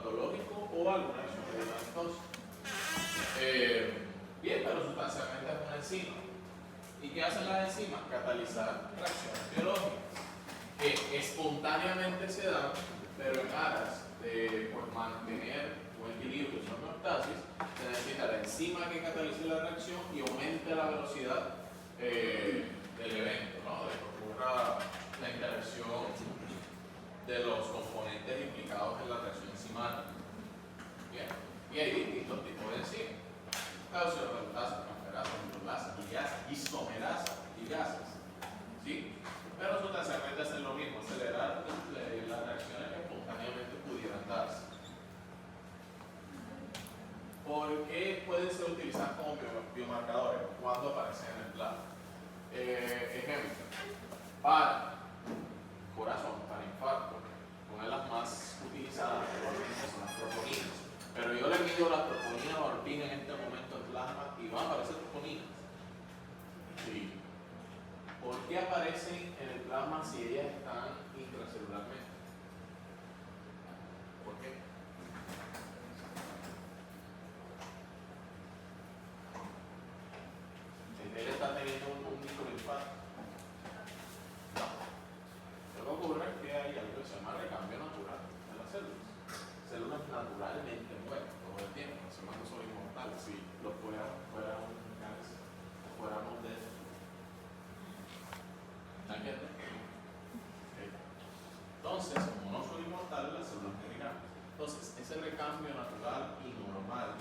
patológico o alguna acción medicamentosa. Bien, pero sustancialmente es una enzima. ¿Y qué hacen las enzimas? Catalizar reacciones biológicas que espontáneamente se dan, pero en aras de mantener un equilibrio y una homeostasis, se necesita la enzima que catalice la reacción y aumente la velocidad del evento, ¿no? De que ocurra la interacción de los componentes implicados en la reacción enzimática. Bien, y hay distintos tipos de enzimas: calcio, reductasa, transferasa, hidrolasa, ligasa, isomerasa, ligasas, ¿sí? Pero sustancialmente hacen lo mismo, acelerar las reacciones que espontáneamente pudieran darse. ¿Por qué pueden ser utilizadas como biomarcadores? ¿Cuándo aparecen en el plano? Ejemplo, para corazón, para infarto, una de las más utilizadas actualmente son las troponinas. Pero yo le mido las troponinas o orpina en este momento en plasma y van a aparecer troponinas. Sí. ¿Por qué aparecen en el plasma si ellas están intracelularmente? ¿Por qué? Él está teniendo un microinfarto. Lo que ocurre es que hay algo que se llama recambio natural en las células. Células naturalmente mueren todo el tiempo, las células no son inmortales. Si lo fuéramos un cáncer, fuéramos de eso. ¿Entiendes? Entonces, como no son inmortales, las células morirán. Entonces, ese recambio natural y normal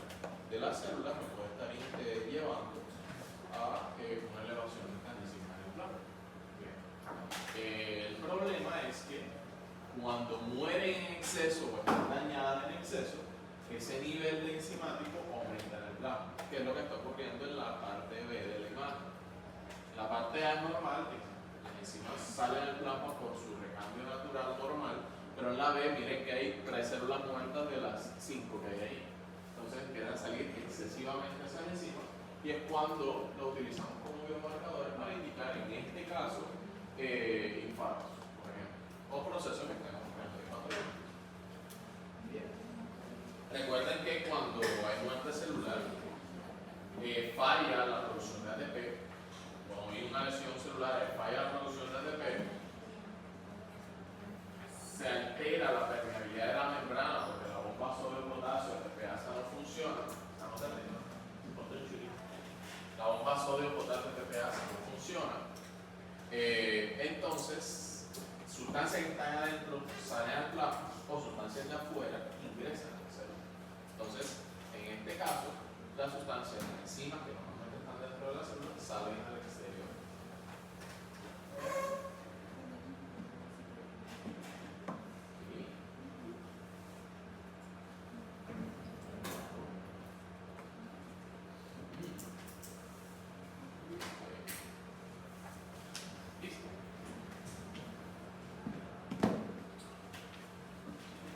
de las células me puede estar llevando a una elevación de estas enzimas en el plasma. El problema es que cuando mueren en exceso o están dañadas en exceso, ese nivel de enzimático aumenta en el plasma, que es lo que está ocurriendo en la parte B de la imagen. En la parte A es normal, que las enzimas salen del plasma por su recambio natural normal, pero en la B miren que hay 3 células muertas de las 5 que hay ahí. Entonces empiezan a salir excesivamente esas enzimas y es cuando lo utilizamos como biomarcadores para indicar en este caso infartos, por ejemplo, o procesos que estén ocurriendo de patología. Bien. Recuerden que cuando hay muerte celular, falla la producción de ATP. Cuando hay una lesión celular, falla la producción de ATP, se altera la permeabilidad de la membrana porque la bomba sodio potasio ATPasa no funciona. Estamos atendiendo. La bomba sodio potasio ATPasa no funciona. Entonces, sustancias que están adentro salen al plasma o sustancias de afuera ingresan a la célula. Entonces, en este caso, las sustancias, las enzimas que normalmente están dentro de la célula salen al exterior.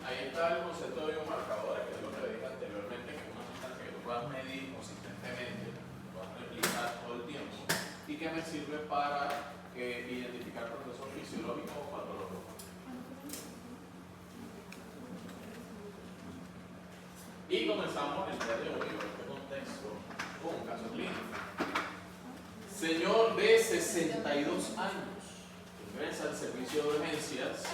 Ahí está el concepto de biomarcadores, que es lo que le dije anteriormente, que es una sustancia que tú puedas medir consistentemente, que puedas replicar todo el tiempo y que me sirve para identificar procesos fisiológicos o patológicos. Y comenzamos el día de hoy, en este contexto, con un caso clínico. Señor de 62 años, ingresa al servicio de urgencias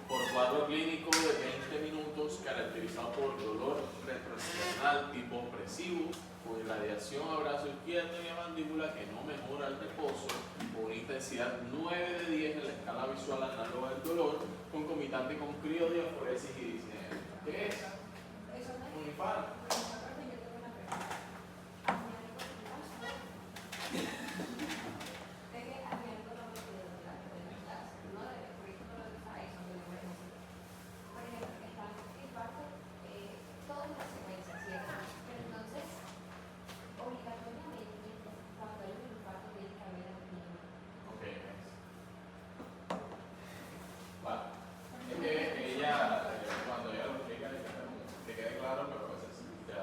por cuadro clínico de 20 minutos caracterizado por dolor retroesternal tipo opresivo, con irradiación a brazo izquierdo y a mandíbula que no mejora el reposo, con una intensidad 9 de 10 en la escala visual análoga del dolor, concomitante con criodiaforesis y disnea. ¿Qué es? Un infarto. Cuando ella lo explica, que quede claro, pero a veces te da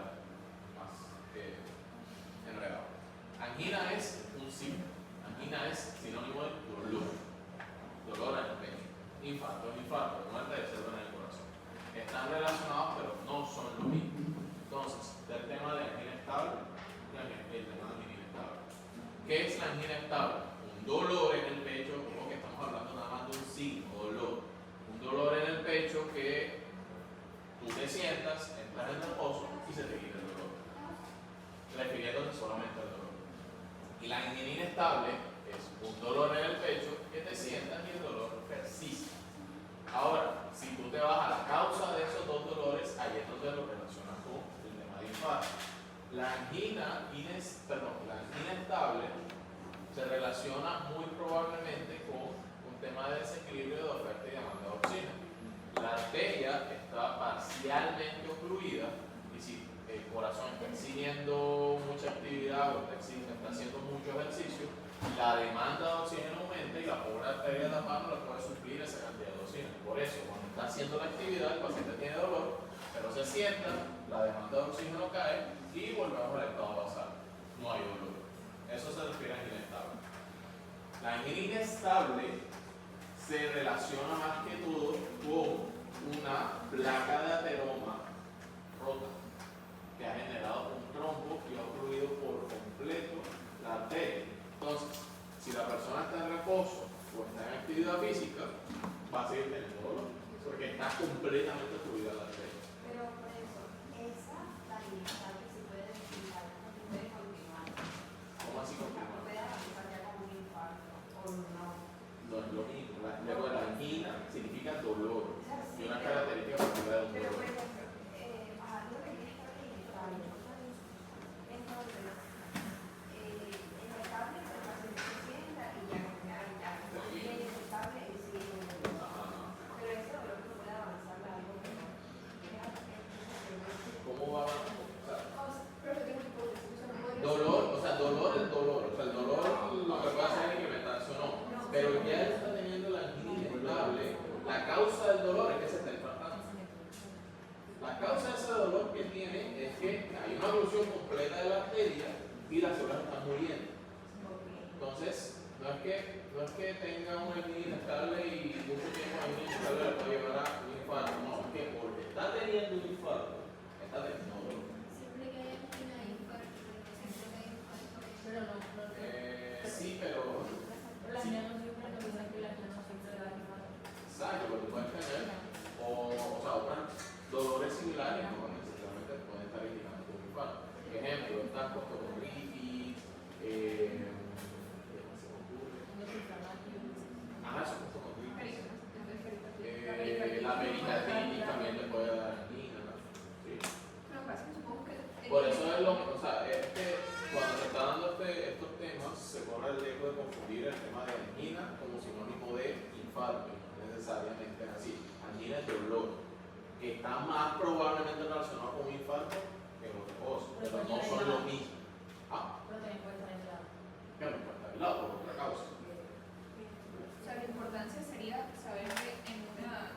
angina estable? Un dolor en el pecho, como que estamos hablando nada más de un signo, dolor. Un dolor en el pecho que tú te sientas, entras en reposo y se te quita el dolor. Refiriéndote solamente al dolor. Y la angina inestable es un dolor en el pecho que te sientas y el dolor persiste. Ahora, si tú te vas a la causa de esos dos dolores, ahí es donde lo relacionas con el tema de infarto. La angina estable se relaciona muy probablemente con un tema de desequilibrio de oferta y demanda de oxígeno. La arteria está parcialmente ocluida y si el corazón está exigiendo mucha actividad o está haciendo mucho ejercicio, la demanda de oxígeno aumenta y la pobre arteria de la mano no puede suplir esa cantidad de oxígeno. Por eso, cuando está haciendo la actividad, el paciente tiene dolor, pero se sienta, la demanda de oxígeno cae y volvemos al estado basal. No hay dolor. Eso se refiere a angina estable. La angina inestable se relaciona más que todo con una placa de ateroma rota que ha generado un trombo y ha ocluido por completo la arteria. Entonces, si la persona está en reposo o está en actividad física, va a seguir teniendo dolor, porque está completamente ocluida la arteria. Pero por eso, esa estabilidad que se puede desfilar, no se puede continuar. ¿Cómo así continuar? No puede avanzar ya como un infarto, o no. No es lo mismo. La angina significa dolor. Sí, Y una característica particular de un pero dolor. por ejemplo, lo que tiene estable y inestable. Entonces, en la estable el paciente se sienta y ya ya. Y en el estable él sigue en el dolor. Pero ese dolor no puede avanzar a algo que no. ¿Cómo va a avanzar? Pero yo tengo hipótesis, o sea, no podría Dolor, o sea, dolor es dolor. O sea, el dolor lo que puede hacer es incrementarse o no. Pero ya él está teniendo la angina inestable. La causa del dolor es que se está infartando. La causa de ese dolor que tiene es que hay una oclusión completa de la arteria y las células están muriendo. Entonces, no es que tenga una angina inestable y mucho tiempo angina inestable le puede llevar a un infarto. No, es que porque está teniendo un infarto, está teniendo dolor. Siempre que hay angina hay infarto, siempre que hay infarto. Pero no. Sí, pero. La Sí. angina no siempre lo que pasa es que la angina no siempre da infarto. Exacto, porque puedes tener o sea, otros dolores similares que no necesariamente pueden estar indicando un infarto. Por ejemplo, está costocondritis, ¿qué más se me ocurre? Eso es costocondritis. La pericarditis también le puede dar angina, ¿no? Sí. Pero pasa que supongo que Por eso es lo o sea, es que cuando se está dando estos temas, se corre el riesgo de confundir el tema de angina como sinónimo de infarto, y no necesariamente es así. Angina es dolor, que está más probablemente relacionado con un infarto que otra cosa, pero no son lo mismo. Ah, Pero también puede estar aislado. que no puede estar aislado por otra causa. O sea, la importancia sería saber que en una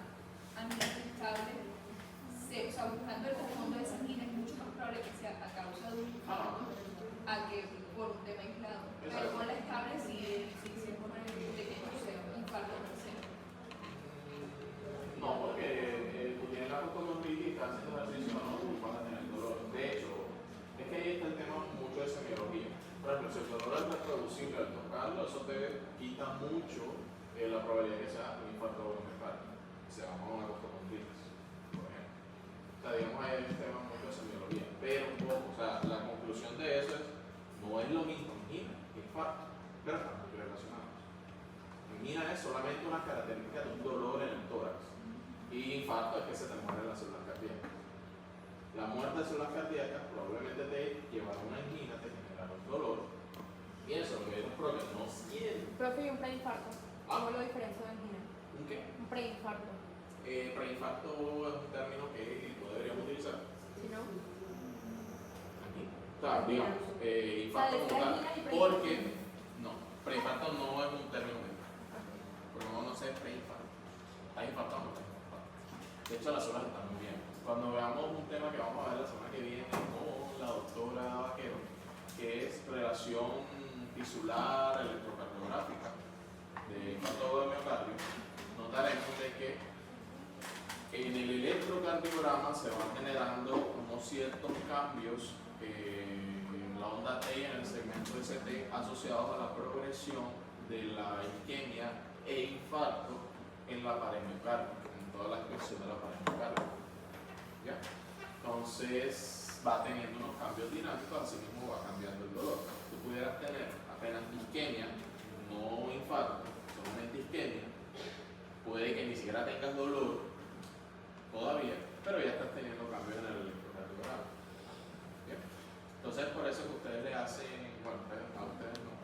angina estable, o sea, buscando el fondo de esa angina es mucho más probable que sea a causa de un infarto a que por un tema aislado. Pero con la estable sí se pone de que no sea un infarto per se. No, porque tú tienes la costocondritis y estás haciendo ejercicio, no, tú vas a tener dolor. De hecho, es que ahí está el tema mucho de semiología. Por ejemplo, si el dolor es reproducible al tocarlo, eso te quita mucho la probabilidad de que sea un infarto o un infarto. Se va a una costocondritis, por ejemplo. O sea, digamos, ahí hay un tema mucho de semiología. Pero un poco, o sea, la conclusión de eso es, no es lo mismo angina que infarto, pero están muy relacionados. Angina es solamente una característica de un dolor en el tórax. Y infarto es que se te mueren las células cardíacas. La muerte de células cardíacas probablemente te llevará a una angina, te generará un dolor. Y eso, que es porque no siente. Profe, y un preinfarto. ¿Cómo lo diferencio de angina? ¿Un qué? Un preinfarto. Preinfarto es un término que no deberíamos utilizar. ¿Sí, no? Angina. O sea, digamos, infarto como tal. Porque, no, preinfarto no es un término médico. Porque no sé preinfarto. ¿Estás infartado o no estás infartado? De hecho, las células están muy bien. Cuando veamos un tema que vamos a ver la semana que viene con la doctora Vaquero, que es relación tisular electrocardiográfica de infarto de miocardio, notaremos de que en el electrocardiograma se van generando unos ciertos cambios en la onda T y en el segmento ST asociados a la progresión de la isquemia e infarto en la pared miocárdica, en toda la expresión de la pared miocárdica. ¿Ya? Entonces va teniendo unos cambios dinámicos, así mismo va cambiando el dolor. Tú pudieras tener apenas isquemia, no infarto, solamente isquemia, puede que ni siquiera tengas dolor todavía, pero ya estás teniendo cambios en el electrocardiograma. ¿Bien? Entonces por eso que ustedes le hacen, bueno, a ustedes no,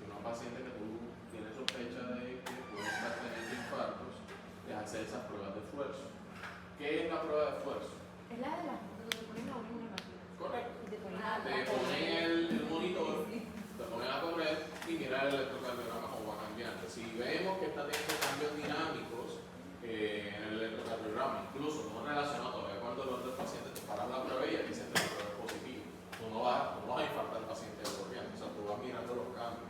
sino a un paciente que tú tienes sospecha de que puede estar teniendo infartos, les hace esas pruebas de esfuerzo. ¿Qué es la prueba de esfuerzo? Es la de las donde te ponen a uno en una máquina. Correcto. Y te ponen Te ponen el monitor, te ponen a correr y mirar el electrocardiograma cómo va cambiando. Si vemos que está teniendo cambios dinámicos en el electrocardiograma, incluso no relacionado todavía con el dolor del paciente, te paras la prueba y ya dicen que la prueba es positiva. Tú no vas a infartar al paciente corriendo, o sea, tú vas mirando los cambios,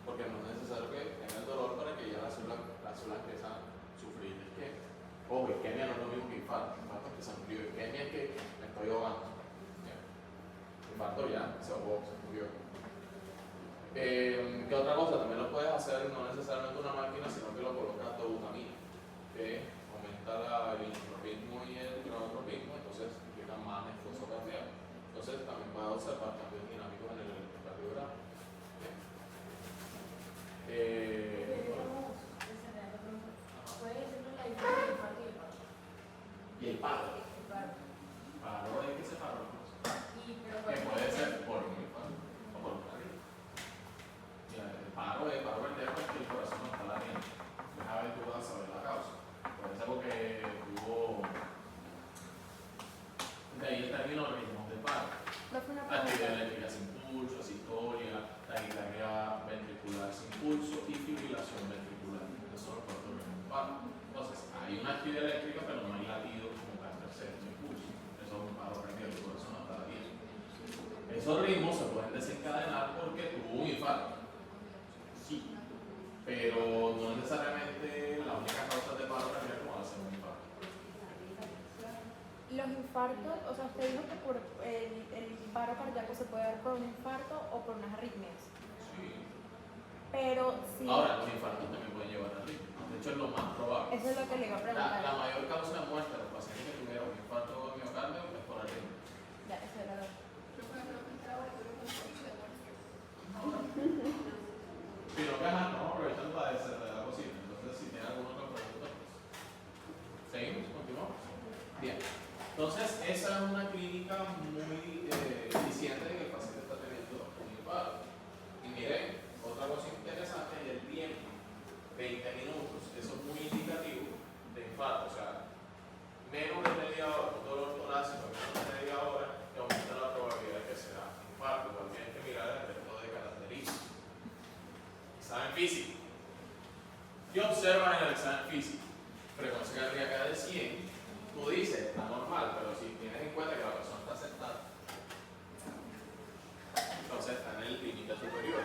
porque no es necesario que tenga el dolor para que ya la célula empiece a sufrir isquemia. Ojo, isquemia no es lo mismo que infarto. Infarto es que se murió, isquemia es que me estoy ahogando. Infarto ya se ahogó, se murió. ¿Qué otra cosa? También lo puedes hacer no necesariamente una máquina, sino que lo colocas dobutamina, que aumenta el insuficiencia y el cronotropismo, entonces implica más esfuerzo cardíaco. Entonces también puedes observar cambios dinámicos en el electrocardiograma. Puede decirnos la diferencia entre infarto y el paro. Y el paro. El paro. ¿Paro de qué se paró? Pero Que puede ser por un infarto o por un arritmia. El paro cardíaco es que el corazón no está latiendo. A ver, tú vas a saber la causa. Puede ser porque tuvo. De ahí el término ritmos de paro. no fue una Actividad pregunta. eléctrica sin pulso, asistolia, taquicardia ventricular sin pulso y fibrilación ventricular. Esos son los cuatro ritmos de paro. Entonces, hay una actividad eléctrica, pero no hay latido como cáncer sin pulso. Eso es un paro cardíaco, el corazón no está latiendo. Esos ritmos se pueden desencadenar porque tuvo un infarto. Sí, pero no necesariamente la única causa de paro cardíaco va a ser un infarto. Los infartos, o sea, usted dijo que por el paro cardíaco se puede dar por un infarto o por unas arritmias. Sí. Pero si. Ahora, los infartos también pueden llevar a arritmia. De hecho, es lo más probable. Eso es lo que le iba a preguntar. La mayor causa de muerte de los pacientes que tuvieron un infarto de miocardio es por arritmia. Ya, eso era lo. Yo puedo preguntar ahora, pero con mucho de muerte. Si no viajan, no aprovechando la de la cocina. Entonces, si tienen alguna otra pregunta, pues. ¿Seguimos? ¿Continuamos? Bien. Entonces, esa es una clínica muy eficiente de que el paciente está teniendo un infarto. Y miren, otra cosa interesante es el tiempo, 20 minutos. Eso es muy indicativo de infarto. O sea, menos de media hora, un dolor torácico, menos de media hora, que aumenta la probabilidad de que sea infarto. También hay que mirar el resto de características. Examen físico. ¿Qué observan en el examen físico? Frecuencia cardíaca de 100. Tú dices, está normal, pero si tienes en cuenta que la persona está sentada, entonces está en el límite superior.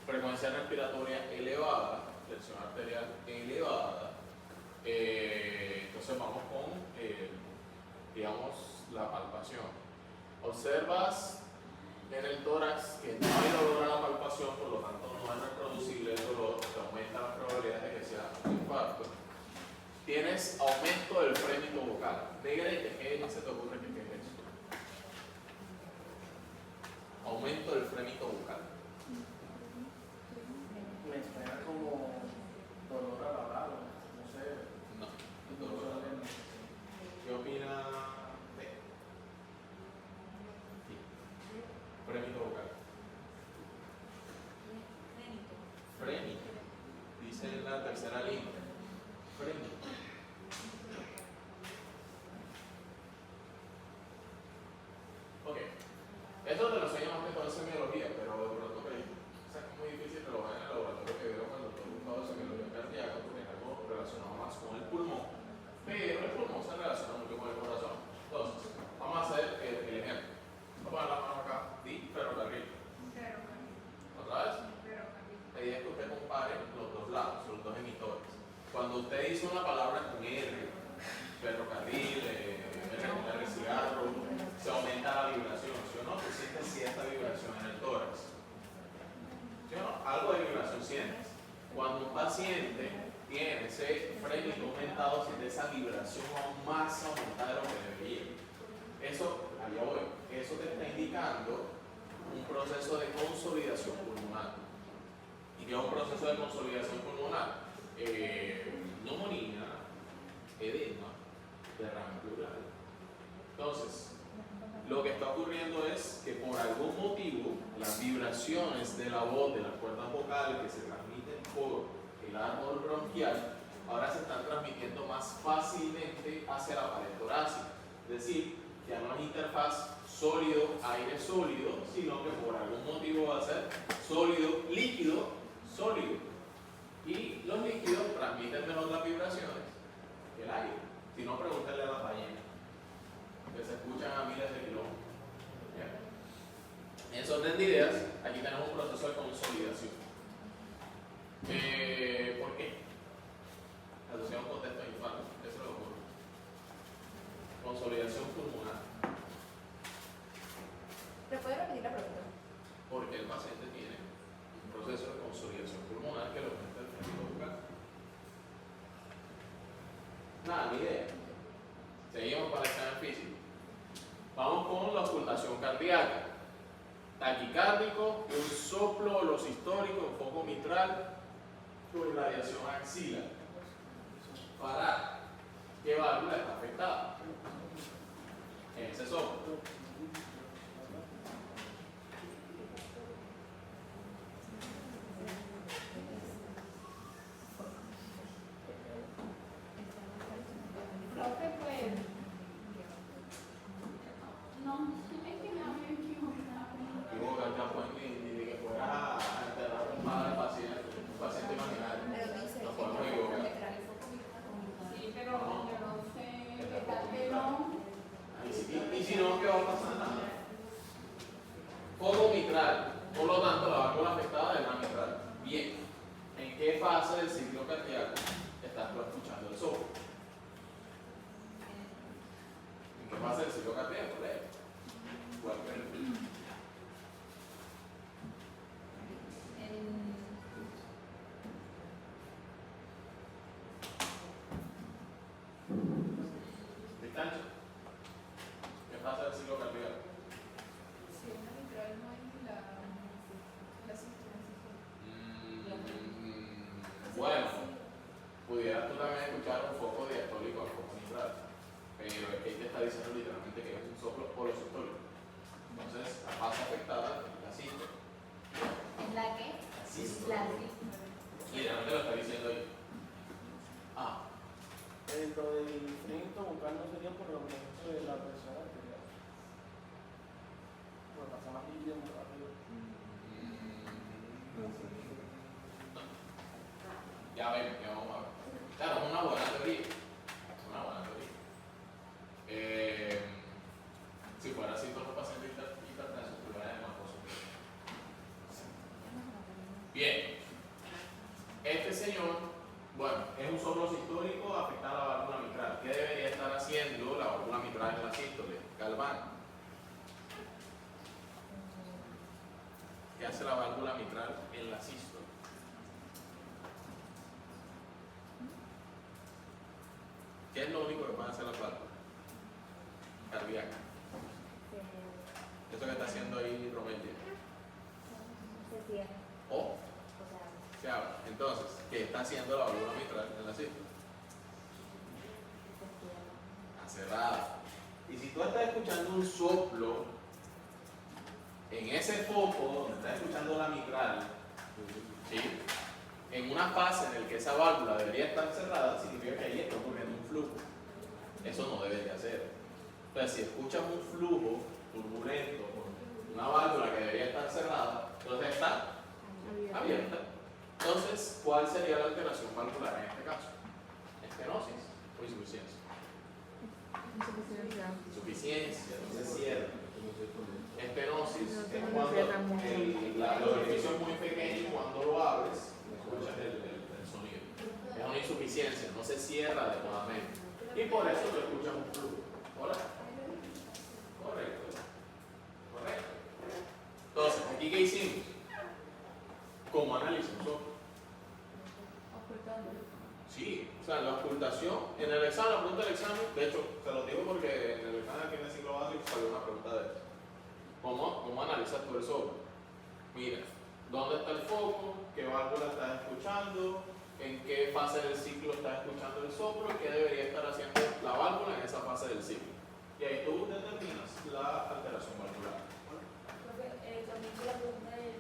Frecuencia respiratoria elevada, presión arterial elevada. Entonces vamos con, digamos, la palpación. Observas en el tórax que no hay dolor a la palpación, por lo tanto no es reproducible el dolor, que aumenta las probabilidades de que sea un infarto. Tienes aumento del frémito vocal. Negrete, ¿qué se te ocurre que es eso? Aumento del frémito vocal. Me suena como dolor a la bala, no sé. No, el dolor. ¿Qué opina de? Sí. Frémito vocal. Frémito. Dice en la tercera línea. Frémito. Ok. Esto te lo enseño más que todo en semiología, pero de pronto que es muy difícil que lo vean en el laboratorio que vieron cuando estoy buscando semiología cardíaca, porque es algo relacionado más con el pulmón, pero el pulmón se relaciona mucho con el corazón. Entonces, vamos a hacer el ejemplo. Vamos a poner la mano acá, di ferrocarril. ¿Otra vez? La idea es que usted compare los dos lados, los dos emisores. Cuando usted dice una palabra Cuando un paciente tiene ese frenito aumentado, siente esa vibración aún más aumentada de lo que debería. Eso, allá voy, eso te está indicando un proceso de consolidación pulmonar. ¿Y qué es un proceso de consolidación pulmonar? Neumonía, edema, derrame pleural. Entonces, lo que está ocurriendo es que por algún motivo las vibraciones de la voz, de las cuerdas vocales que se transmiten por el árbol bronquial, ahora se están transmitiendo más fácilmente hacia la pared torácica. Es decir, ya no es interfaz sólido, aire sólido, sino que por algún motivo va a ser sólido, líquido, sólido. Y los líquidos transmiten mejor las vibraciones que el aire. Si no, pregúntale a las ballenas, que se escuchan a miles de kilómetros. ¿Bien? En ese orden de ideas, aquí tenemos un proceso de consolidación. ¿Por qué? Asociado a un contexto de infarto, eso es lo que ocurre. Consolidación pulmonar. ¿Me puede repetir la pregunta? Porque el paciente tiene un proceso de consolidación pulmonar que lo aumenta el frenito vocal. Nada, ni idea. Seguimos para el examen físico. Vamos con la ocultación cardíaca. Taquicárdico, un soplo velochistórico en foco mitral con irradiación axilar. Parar. ¿Qué válvula está afectada? Ese soplo. Profe, pues. No, es que no me equivocaba. Digo que acá pues ni que fuera a enterrar un padre al paciente, un paciente imaginario. Pero dice Nos podemos equivocar. Sí, pero yo no sé qué tal que no. Y si no, ¿qué va a pasar? Foco mitral, por lo tanto la válvula afectada es la mitral. Bien, ¿en qué fase del ciclo cardíaco estás tú escuchando el soplo? ¿En qué fase del ciclo cardíaco? ¿Cuál crees? ¿Distancia? ¿Qué fase del ciclo cardíaco? Si es una mitral, no hay la sistema. Bueno, pudieras tú también escuchar un foco diastólico al foco mitral, pero es que ahí te está diciendo literalmente que es un soplo holosistólico. Entonces, la fase afectada es la sístole. ¿Es la qué? La sístole. La sístole. Literalmente lo está diciendo ahí. Ah, Lo del frenito vocal no sería por el aumento de la presión arterial. Porque pasa más líquido muy rápido. ya ven, ya vamos a ver. Claro, es una buena teoría. Una buena teoría. Si fuera así, todos los pacientes hipertensos tuvieran más posible. Bien. Este señor, bueno, es un soplo sistólico afecta a la válvula mitral. ¿Qué debería estar haciendo la válvula mitral en la sístole? Galván. ¿Qué hace la válvula mitral en la sístole? ¿Qué es lo único que pueden hacer las válvulas? Cardíaca. Eso que está haciendo ahí Romel. Se cierra. O O sea, se abre. Entonces, ¿qué está haciendo la válvula mitral en la sístole? se cierra. Está cerrada. Y si tú estás escuchando un soplo en ese foco donde estás escuchando la mitral, ¿sí? En una fase en la que esa válvula debería estar cerrada, significa que ahí está ocurriendo un flujo. Eso no debe de hacer. Entonces, si escuchas un flujo turbulento por una válvula que debería estar cerrada, entonces está abierta. Entonces, ¿cuál sería la alteración valvular en este caso? Estenosis o insuficiencia. Insuficiencia, no se cierra. Estenosis es cuando el orificio es muy pequeño y cuando lo abres, escuchas el sonido. Es una insuficiencia, no se cierra adecuadamente. Y por eso tú escuchas un flujo. ¿Correcto? Correcto. Correcto. Entonces, ¿aquí qué hicimos? ¿Cómo analizo un soplo? Sí, o sea, la ocultación, en el examen, la pregunta del examen, de hecho, se lo digo porque en el examen aquí en el ciclo básico salió una pregunta de eso. ¿Cómo analizas tú el soplo? Mira, ¿dónde está el foco? ¿Qué válvula estás escuchando? ¿En qué fase del ciclo estás escuchando el soplo? ¿Qué debería estar haciendo la válvula en esa fase del ciclo? Y ahí tú determinas la alteración valvular. También se la pregunta en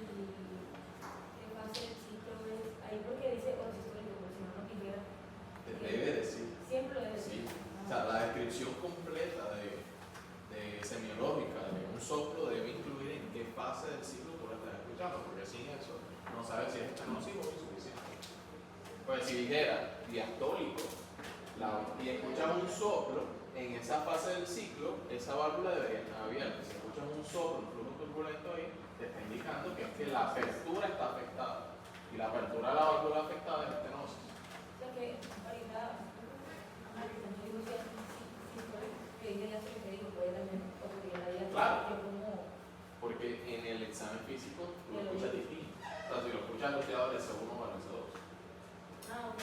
fase del ciclo es ahí porque dice consistente, porque si no, no quisiera. Debe decir. Siempre lo debe decir. Sí. O sea, la descripción completa de semiológica de un soplo debe incluir en qué fase del ciclo tú lo estás escuchando, porque sin eso no sabes si es nocivo o insuficiente. Pues si dijera diastólico y escuchas un soplo en esa fase del ciclo, esa válvula debería estar abierta. Si escuchas un soplo, un flujo turbulento ahí, te está indicando que es que la apertura está afectada. Y la apertura de la válvula afectada es estenosis. O sea que ahorita, analizando digo, si fue que ella ya se te dijo, puede también ocurrir la idea Claro. que como Porque en el examen físico tú lo escuchas distinto. O sea, si lo escuchas asociado al S1 o al S2. ok.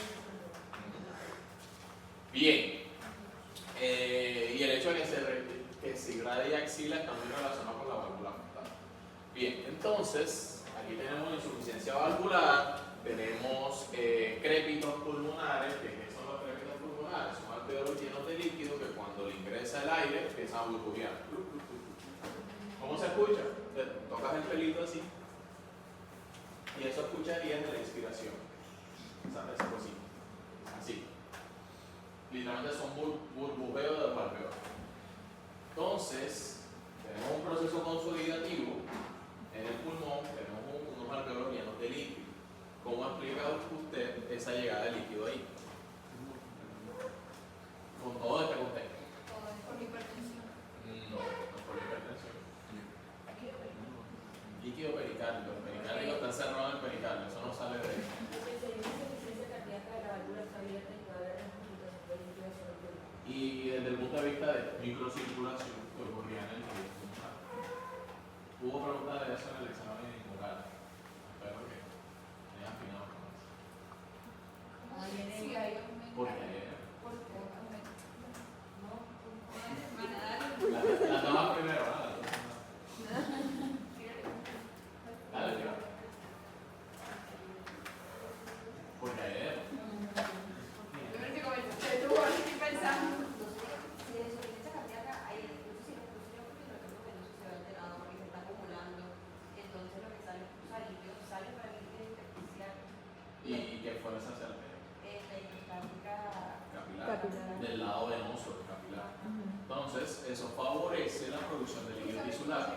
Bien. Y el hecho de que se irradia axila está muy relacionado con la válvula afectada. Bien, entonces, aquí tenemos insuficiencia valvular, tenemos crépitos pulmonares, que son los crépitos pulmonares, son alveolos llenos de líquido que cuando le ingresa el aire empiezan a burbujear. ¿Cómo se escucha? Te tocas el pelito así y eso escucharías de la inspiración. Esa cosita. Así. Literalmente son burbujeos de los alveolos. Entonces, tenemos un proceso consolidativo en el pulmón, tenemos unos alveolos llenos de líquido. ¿Cómo explica usted esa llegada de líquido ahí? Con todo este contexto. Todo es por hipertensión. No, no por hipertensión. Líquido pericárdico. El pericárdico está encerrado en el pericardio, eso no sale de ahí. Porque si hay una insuficiencia cardíaca de la válvula está abierta y puede haber transcursión de líquido sobre el pulmón. Y desde el punto de vista de microcirculación que ocurría en el líquido pulmonar. Hubo preguntas de eso en el examen oral. Espero que hayan afinado con eso. Sí, hay aumento. Porque ¿No? las damas primero, ¿verdad? Dale, tira. Porque ayer. Yo creo que comenzaste tú, ahora estoy pensando. Si hay insuficiencia cardíaca, hay incluso si la porque no se ve alterado porque se está acumulando. Entonces lo que sale es líquido, sale para el líquido intersticial. ¿Y qué fue esa certeza? La hipercápica Capilar. Del lado venoso del capilar. Entonces, eso favorece la producción de líquido tisular.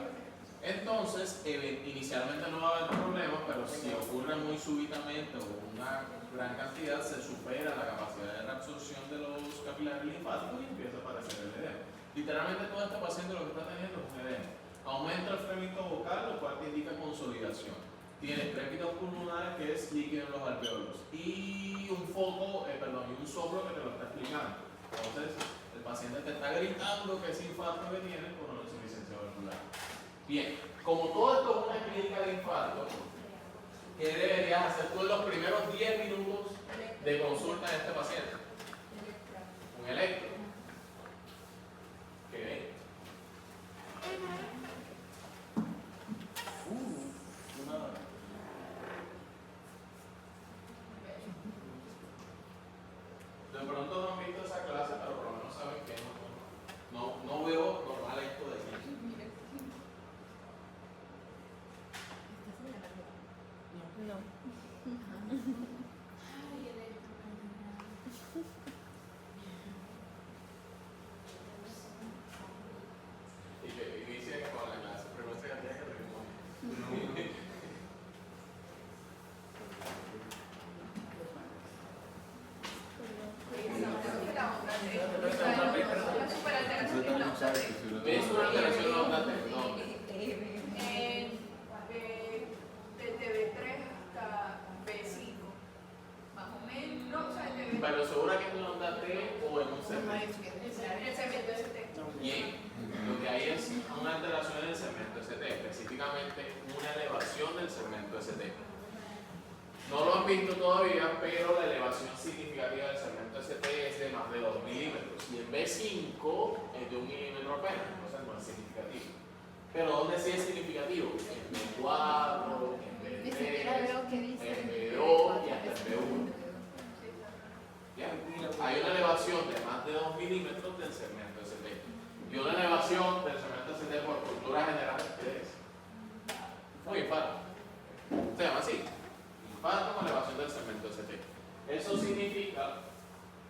Entonces, inicialmente no va a haber problemas, pero si ocurre muy súbitamente o una gran cantidad, se supera la capacidad de reabsorción de los capilares linfáticos y empieza a aparecer el edema. Literalmente todo este paciente lo que está teniendo es un edema. Aumenta el fremito vocal, lo cual te indica consolidación. Tiene crépitos pulmonares, que es líquido en los alveolos, y un foco, y un soplo que te lo está explicando. Entonces, el paciente te está gritando que ese infarto que tiene por una insuficiencia valvular. Bien, como todo esto es una clínica de infarto, ¿qué deberías hacer tú en los primeros 10 minutos de consulta de este paciente? Un electro. ¿Qué? De pronto no han visto esa clase, pero por lo menos saben que no veo normal esto de aquí. No. Y que inicie con la clase, pero no se cantidad que tenemos. La superaalteración de la onda T. ¿Ves una alteración no onda T? No. Desde B3 hasta B5, más o menos. No, o sea, desde Pero segura que es una onda T o en un segmento. el segmento ST. Bien, lo que hay es una alteración en el segmento ST, específicamente una elevación del segmento ST. No lo han visto todavía, pero la elevación significativa del segmento ST es de más de 2 milímetros. Y en B5 es de 1 milímetro apenas, entonces no es significativo. Pero ¿dónde sí es significativo? En B4, en Ni siquiera B3, veo qué dice. en B2 y hasta en B1. ¿Ya? Hay una elevación de más de 2 milímetros del segmento ST. Y una elevación del segmento ST por cultura general, ¿qué es? Muy infarto. Se llama así. Infarto con elevación del segmento ST. Eso significa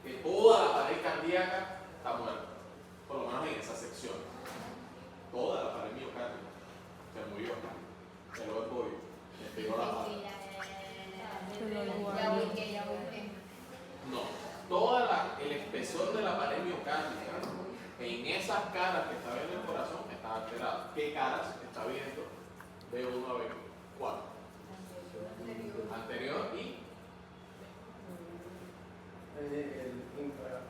que toda la pared cardíaca está muerta. Por lo menos en esa sección. Toda la pared miocárdica se murió. Se lo pollo. Le pegó la pata. Ya busqué. No. Toda el espesor de la pared miocárdica en esas caras que está viendo el corazón está alterado. ¿Qué caras está viendo? B1 a B4. Anterior y el infra.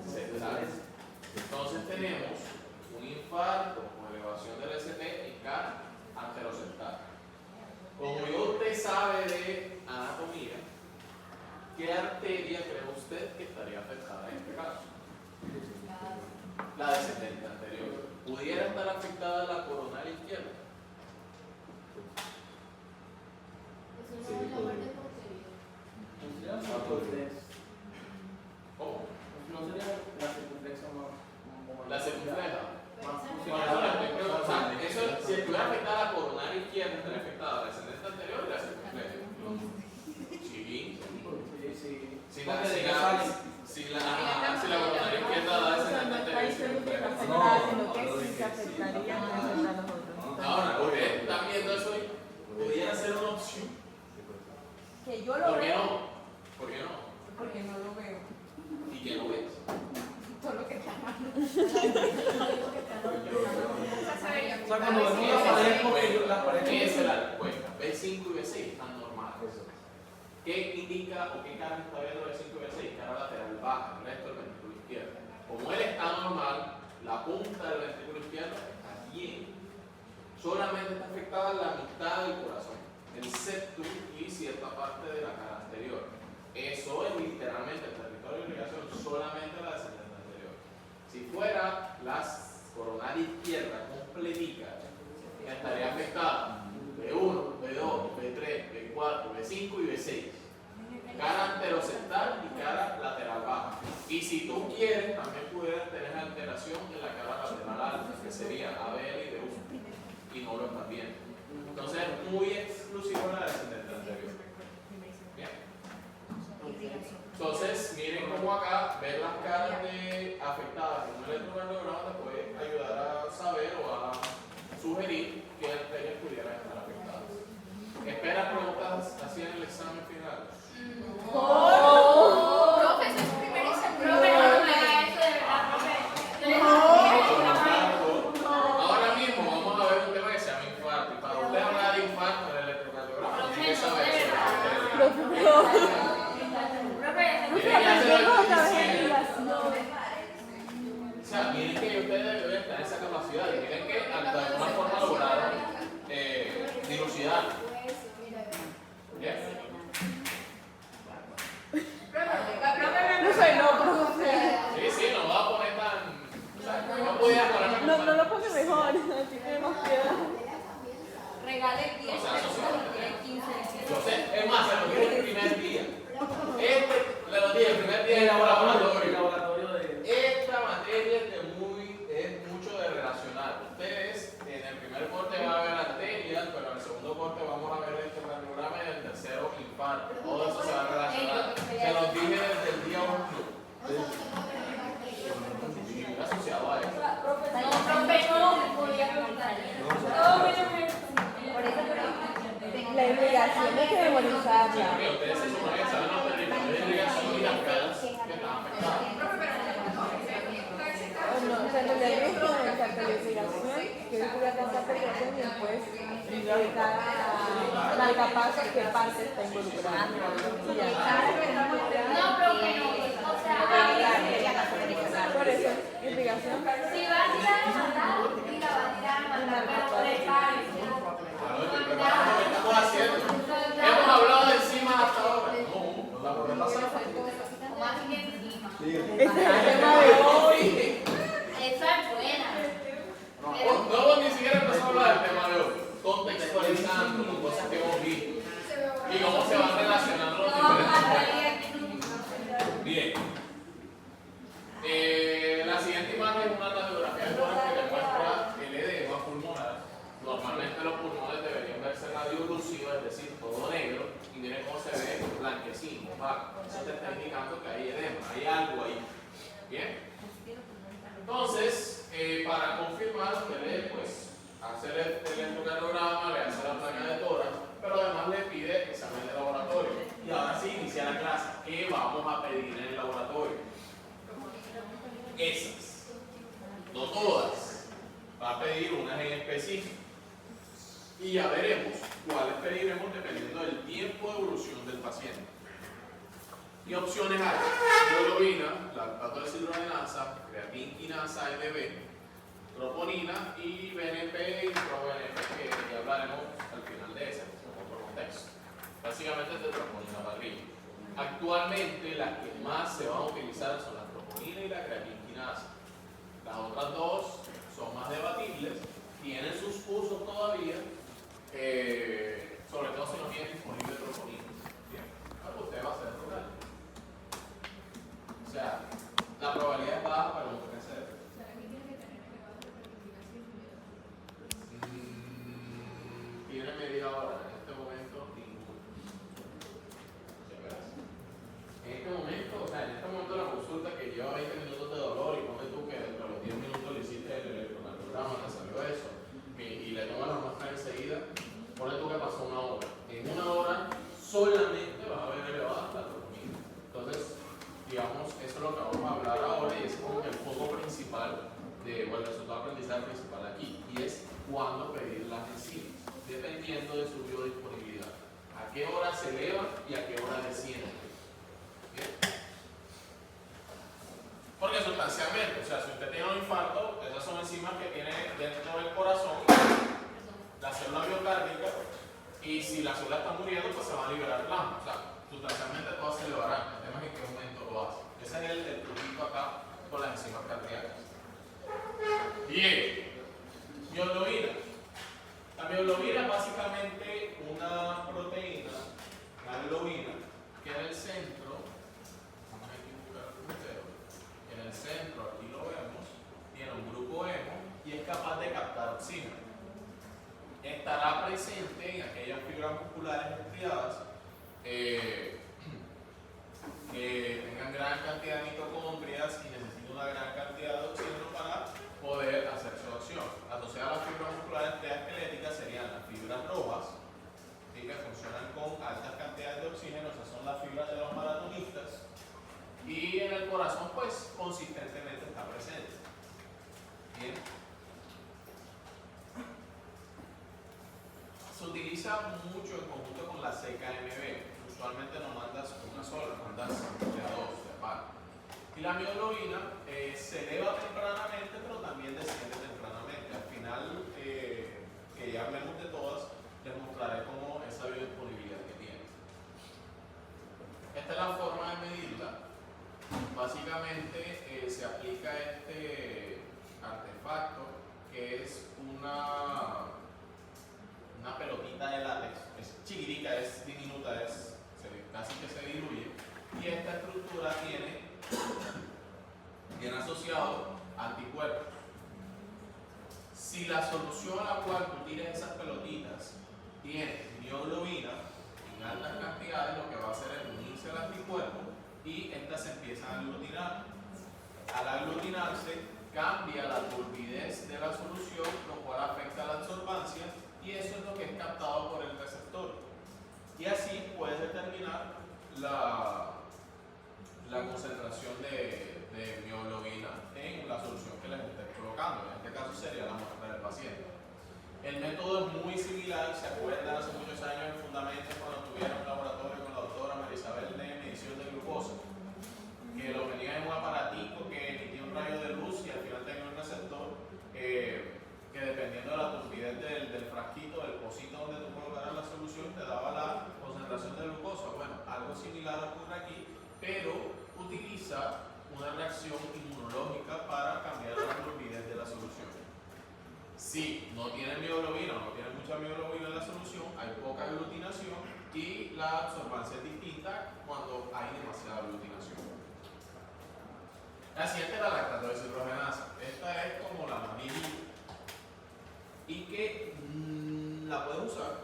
centrales. Entonces tenemos un infarto con elevación del ST en cara anterocentral. Como ya usted sabe de anatomía, ¿qué arteria cree usted que estaría afectada en este caso? La descendente anterior. ¿Pudiera estar afectada la coronaria izquierda? ¿Cómo? No sería la circunfleja más. La circunfleja. Más O sea, eso, si estuviera afectada la coronaria izquierda, estaría afectada la descendente anterior y la circunfleja. Sí. Si la coronaria izquierda da descendente anterior. Ahora, ustedes están viendo eso y pudiera ser una opción. Que yo lo ¿Por qué veo, no? ¿Por qué no? porque no lo veo. ¿Y qué lo ves? Todo lo que está mal. O sea, cuando vemos la pared, porque la pared. Esa es la respuesta. B5 y B6 están normales. ¿Qué indica o qué cara está viendo B5 y B6? Cara lateral baja, el resto del ventrículo izquierdo. Como él está normal, la punta del ventrículo izquierdo está bien. Solamente está afectada la mitad del corazón, el septum y cierta parte de la cara anterior. Eso es literalmente el territorio de irrigación, solamente la descendente anterior. Si fuera la coronaria izquierda completica, estaría afectada B1, B2, B3, B4, B5 y B6. Cara anterocentral y cara lateral baja. Y si tú quieres, también pudieras tener alteración en la cara lateral alta, que sería ABL y B1. Y no lo estás viendo. Entonces es muy exclusivo la descendente anterior. Bien. Entonces, miren cómo acá ver las caras de afectadas con un electrocardiograma te puede ayudar a saber o a sugerir qué arterias pudieran estar afectadas. ¿Espera preguntas así en el examen final? Profe, eso es primero y segundo. Ahora mismo vamos a ver un tema que se llama infarto. Y para usted hablar de infarto en el electrocardiograma, tiene que saber eso. Tiene que hacerlo o sea, miren que ustedes deben tener esa capacidad y tienen que de alguna forma lograr dilucidar. ¿Bien? No sé, no, profe. Sí, no voy a poner tan. O sea, no podía ponerme No, no lo pone mejor. Aquí tenemos piedad. Regale 10 O sea, pesos, eso tiene 15. Yo sé, es más, se lo dije el primer día. Le lo dije el primer día en el laboratorio. Esta materia es mucho de relacionar. Ustedes en el primer corte van a ver arterias, pero en el segundo corte vamos a ver el electrocardiograma y en el tercero infarto. Todo eso se va a relacionar. Se los dije desde el día 1. Y asociado a eso. La irrigación hay que memorizarla. Porque ustedes se suponen que saben los territorios de irrigación y las caras que están afectadas. No, o sea, en realidad yo estoy en el cartel de irrigación, que yo voy a tanta irrigación y después de cada marcapasos qué parte está involucrada. Y ya. No, profe, no. O sea, Por eso, irrigación. si va a tirar a matar, y la va a tirar a matar, pero prepárese. Claro, el programa que estamos haciendo radiolúcido, es decir, todo negro, y miren cómo se ve blanquecino, opaco. Eso te está indicando que hay edema, hay algo ahí. ¿Bien? Entonces, para confirmar, usted le pues, hace el electrocardiograma, le hace la placa de tórax, pero además le pide examen de laboratorio. Y ahora sí inicia la clase. ¿Qué vamos a pedir en el laboratorio? Esas. No todas. Va a pedir unas en específico. Y ya veremos cuáles pediremos dependiendo del tiempo de evolución del paciente. ¿Qué opciones hay? Hemoglobina, lactato deshidrogenasa, creatinquinasa NB, troponina y BNP y proBNP, que ya hablaremos al final de ese, en otro contexto. Básicamente es de troponina para arriba. Actualmente las que más se van a utilizar son la troponina y la creatinquinasa. Las otras dos son más debatibles, tienen sus usos todavía, sobre todo si no tienen disponible troponina. Bien, algo usted va a hacer rural. O sea, la probabilidad es baja, pero no puede ser. Tiene media hora, en este momento ninguno. En este momento, o sea, en este momento la consulta que lleva 20 minutos de dolor y ponle tú que dentro de los 10 minutos le hiciste el electrocardiograma, te salió eso, y le tomas la muestra enseguida, ponle tú que pasó una hora. En una hora solamente vas a ver elevada la troponina. Entonces, digamos, eso es lo que vamos a hablar ahora y es como el foco principal o el resultado de aprendizaje principal aquí, y es cuándo pedir las enzimas, dependiendo de su biodisponibilidad. A qué hora se eleva y a qué hora desciende. ¿Bien? Porque sustancialmente, o sea, si usted tiene un infarto, esas son enzimas que tiene dentro del corazón la célula biocárdica, y si la célula está muriendo, pues se va a liberar plasma. O sea, sustancialmente todas se elevarán. El tema es en qué momento lo hace. Ese es el truquito acá con las enzimas cardíacas. Bien, mioglobina. La mioglobina es básicamente una proteína, la globina, que en el centro, vamos a buscar el puntero, en el centro, aquí lo vemos, tiene un grupo hemo y es capaz de captar oxígeno. Estará presente en aquellas fibras musculares estriadas que tengan gran cantidad de mitocondrias y necesitan una gran cantidad de oxígeno para poder hacer su acción. Asociadas a las fibras musculares esqueléticas serían las fibras rojas, ¿sí? Que funcionan con altas cantidades de oxígeno, esas son las fibras de los maratonistas, y en el corazón pues consistentemente está presente. Bien. Se utiliza mucho en conjunto con la CKMB. Usualmente no mandas una sola, mandas de a dos, de par. Y la mioglobina se eleva tempranamente, pero también desciende tempranamente. Al final, que ya hablemos de todas, les mostraré cómo esa biodisponibilidad que tiene. Esta es la forma de medirla. Básicamente se aplica este artefacto que es una pelotita de látex, es chiquitica, es diminuta, casi que se diluye, y esta estructura tiene asociado anticuerpos. Si la solución a la cual tú tires esas pelotitas tiene mioglobina en altas cantidades, lo que va a hacer es unirse al anticuerpo y estas se empiezan a aglutinar. Al aglutinarse, cambia la turbidez de la solución, lo cual afecta la absorbancia, y eso es lo que es captado por el receptor. Y así puedes determinar la concentración de mioglobina en la solución que les estés colocando. En este caso sería la muestra del paciente. El método es muy similar. ¿Se acuerdan hace muchos años en Fundamentos cuando tuvieron un laboratorio con la doctora Marisabel de medición de glucosa? Que lo venía en un aparatico que emitía un rayo de luz y al final tenía un receptor que dependiendo de la turbidez del frasquito, del pocito donde tú colocaras la solución, te daba la concentración de glucosa. Bueno, algo similar ocurre aquí, pero utiliza una reacción inmunológica para cambiar la turbidez de la solución. Si no tiene mioglobina o no tiene mucha mioglobina en la solución, hay poca aglutinación y la absorbancia es distinta cuando hay demasiada aglutinación. La siguiente es la lactato deshidrogenasa. Esta es como la más viejita y que la puedes usar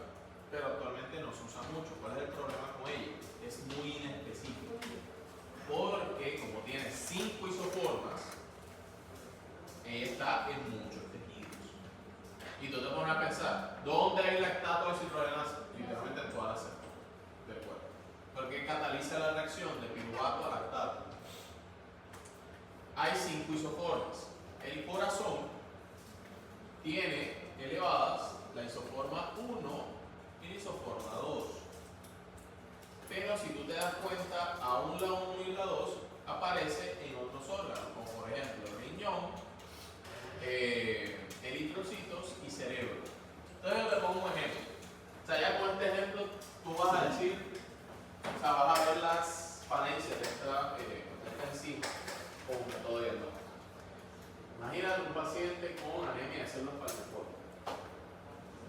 pero actualmente no se usa mucho. ¿Cuál es el problema con ella? Es muy inespecífico. Porque como tiene 5 isoformas, ella está en muchos tejidos. Y tú te pones a pensar, ¿dónde hay lactato deshidrogenasa? Literalmente en todas las células del cuerpo. Porque cataliza la reacción de piruvato a lactato. Hay 5 isoformas. El corazón tiene elevadas la isoforma 1 y la isoforma 2. Pero si tú te das cuenta, aún la 1 y la 2 aparece en otros órganos, como por ejemplo el riñón, eritrocitos y cerebro. Entonces yo te pongo un ejemplo. O sea, ya con este ejemplo tú vas a decir, o sea, vas a ver las falencias de esta enzima con todavía no. Imagina un paciente con anemia de células falciformes.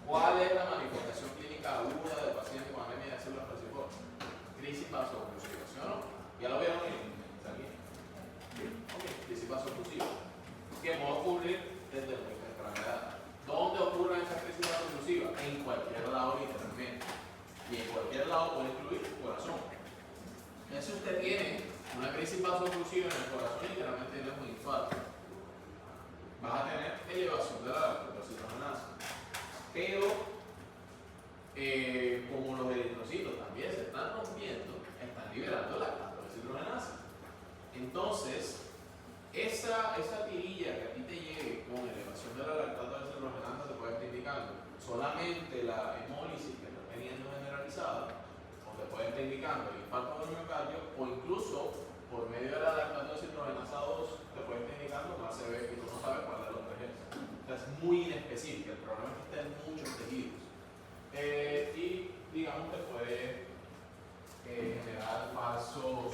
¿Cuál es la manifestación clínica aguda del paciente con anemia de células falciformes? Crisis vasooclusiva, ¿sí o no? ¿Ya lo vieron ahí? Ok, crisis vasooclusiva. Que puede ocurrir desde muy temprana edad. ¿Dónde ocurre esa crisis vasooclusiva? En cualquier lado literalmente. Y en cualquier lado puede incluir el corazón. Entonces, si usted tiene una crisis vasooclusiva en el corazón, literalmente tiene un infarto. Vas a tener elevación de la lactocitogenasa. Pero, como los eritrocitos también se están rompiendo, están liberando la lactocitogenasa. Entonces, esa tirilla que a ti te llegue con elevación de la lactocitogenasa te puede estar indicando solamente la hemólisis que está teniendo generalizada, o te puede estar indicando el infarto del miocardio, o incluso por medio de la lactocitogenasa 2 te puede estar indicando más severo y tú no sabes cuál de los tres es. O sea, es muy inespecífica, el problema es que está en muchos tejidos. Y digamos que puede generar falsos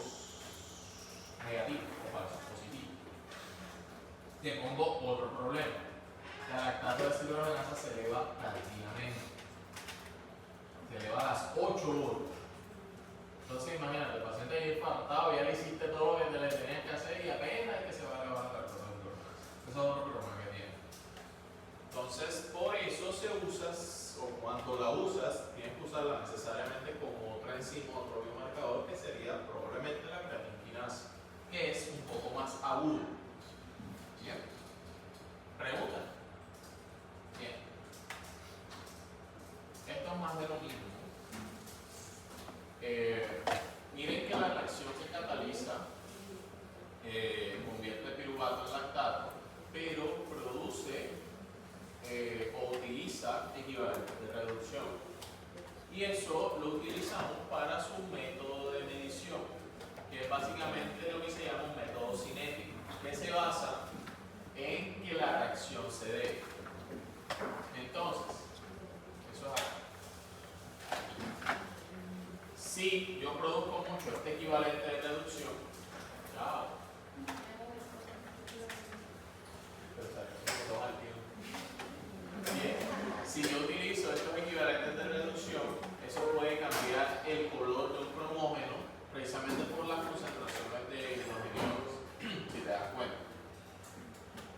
negativos o falsos positivos. Te pongo otro problema. La lactato deshidrogenasa se eleva tardíamente. Se eleva a las 8 horas. Entonces imagínate, el paciente es infartado, ya le hiciste todo lo que le tenías que hacer y apenas es que se va a elevar la lactato deshidrogenasa. Ese es otro problema que tiene. Entonces, por eso se usa, o cuando la usas, tienes que usarla necesariamente como otra enzima, otro biomarcador, que sería probablemente la creatinquinasa, que es un poco más agudo. ¿Bien? ¿Pregunta? Bien. Esto es más de lo mismo. Miren que la reacción que cataliza convierte el piruvato en lactato, pero produce o utiliza equivalentes de reducción. Y eso lo utilizamos para su método de medición, que es básicamente lo que se llama un método cinético, que se basa en que la reacción se dé. Entonces, eso es algo. Si yo produzco mucho este equivalente de reducción, bien, si yo utilizo estos equivalentes de reducción, eso puede cambiar el color de un cromógeno precisamente por las concentraciones de hidrogeniones, si te das cuenta.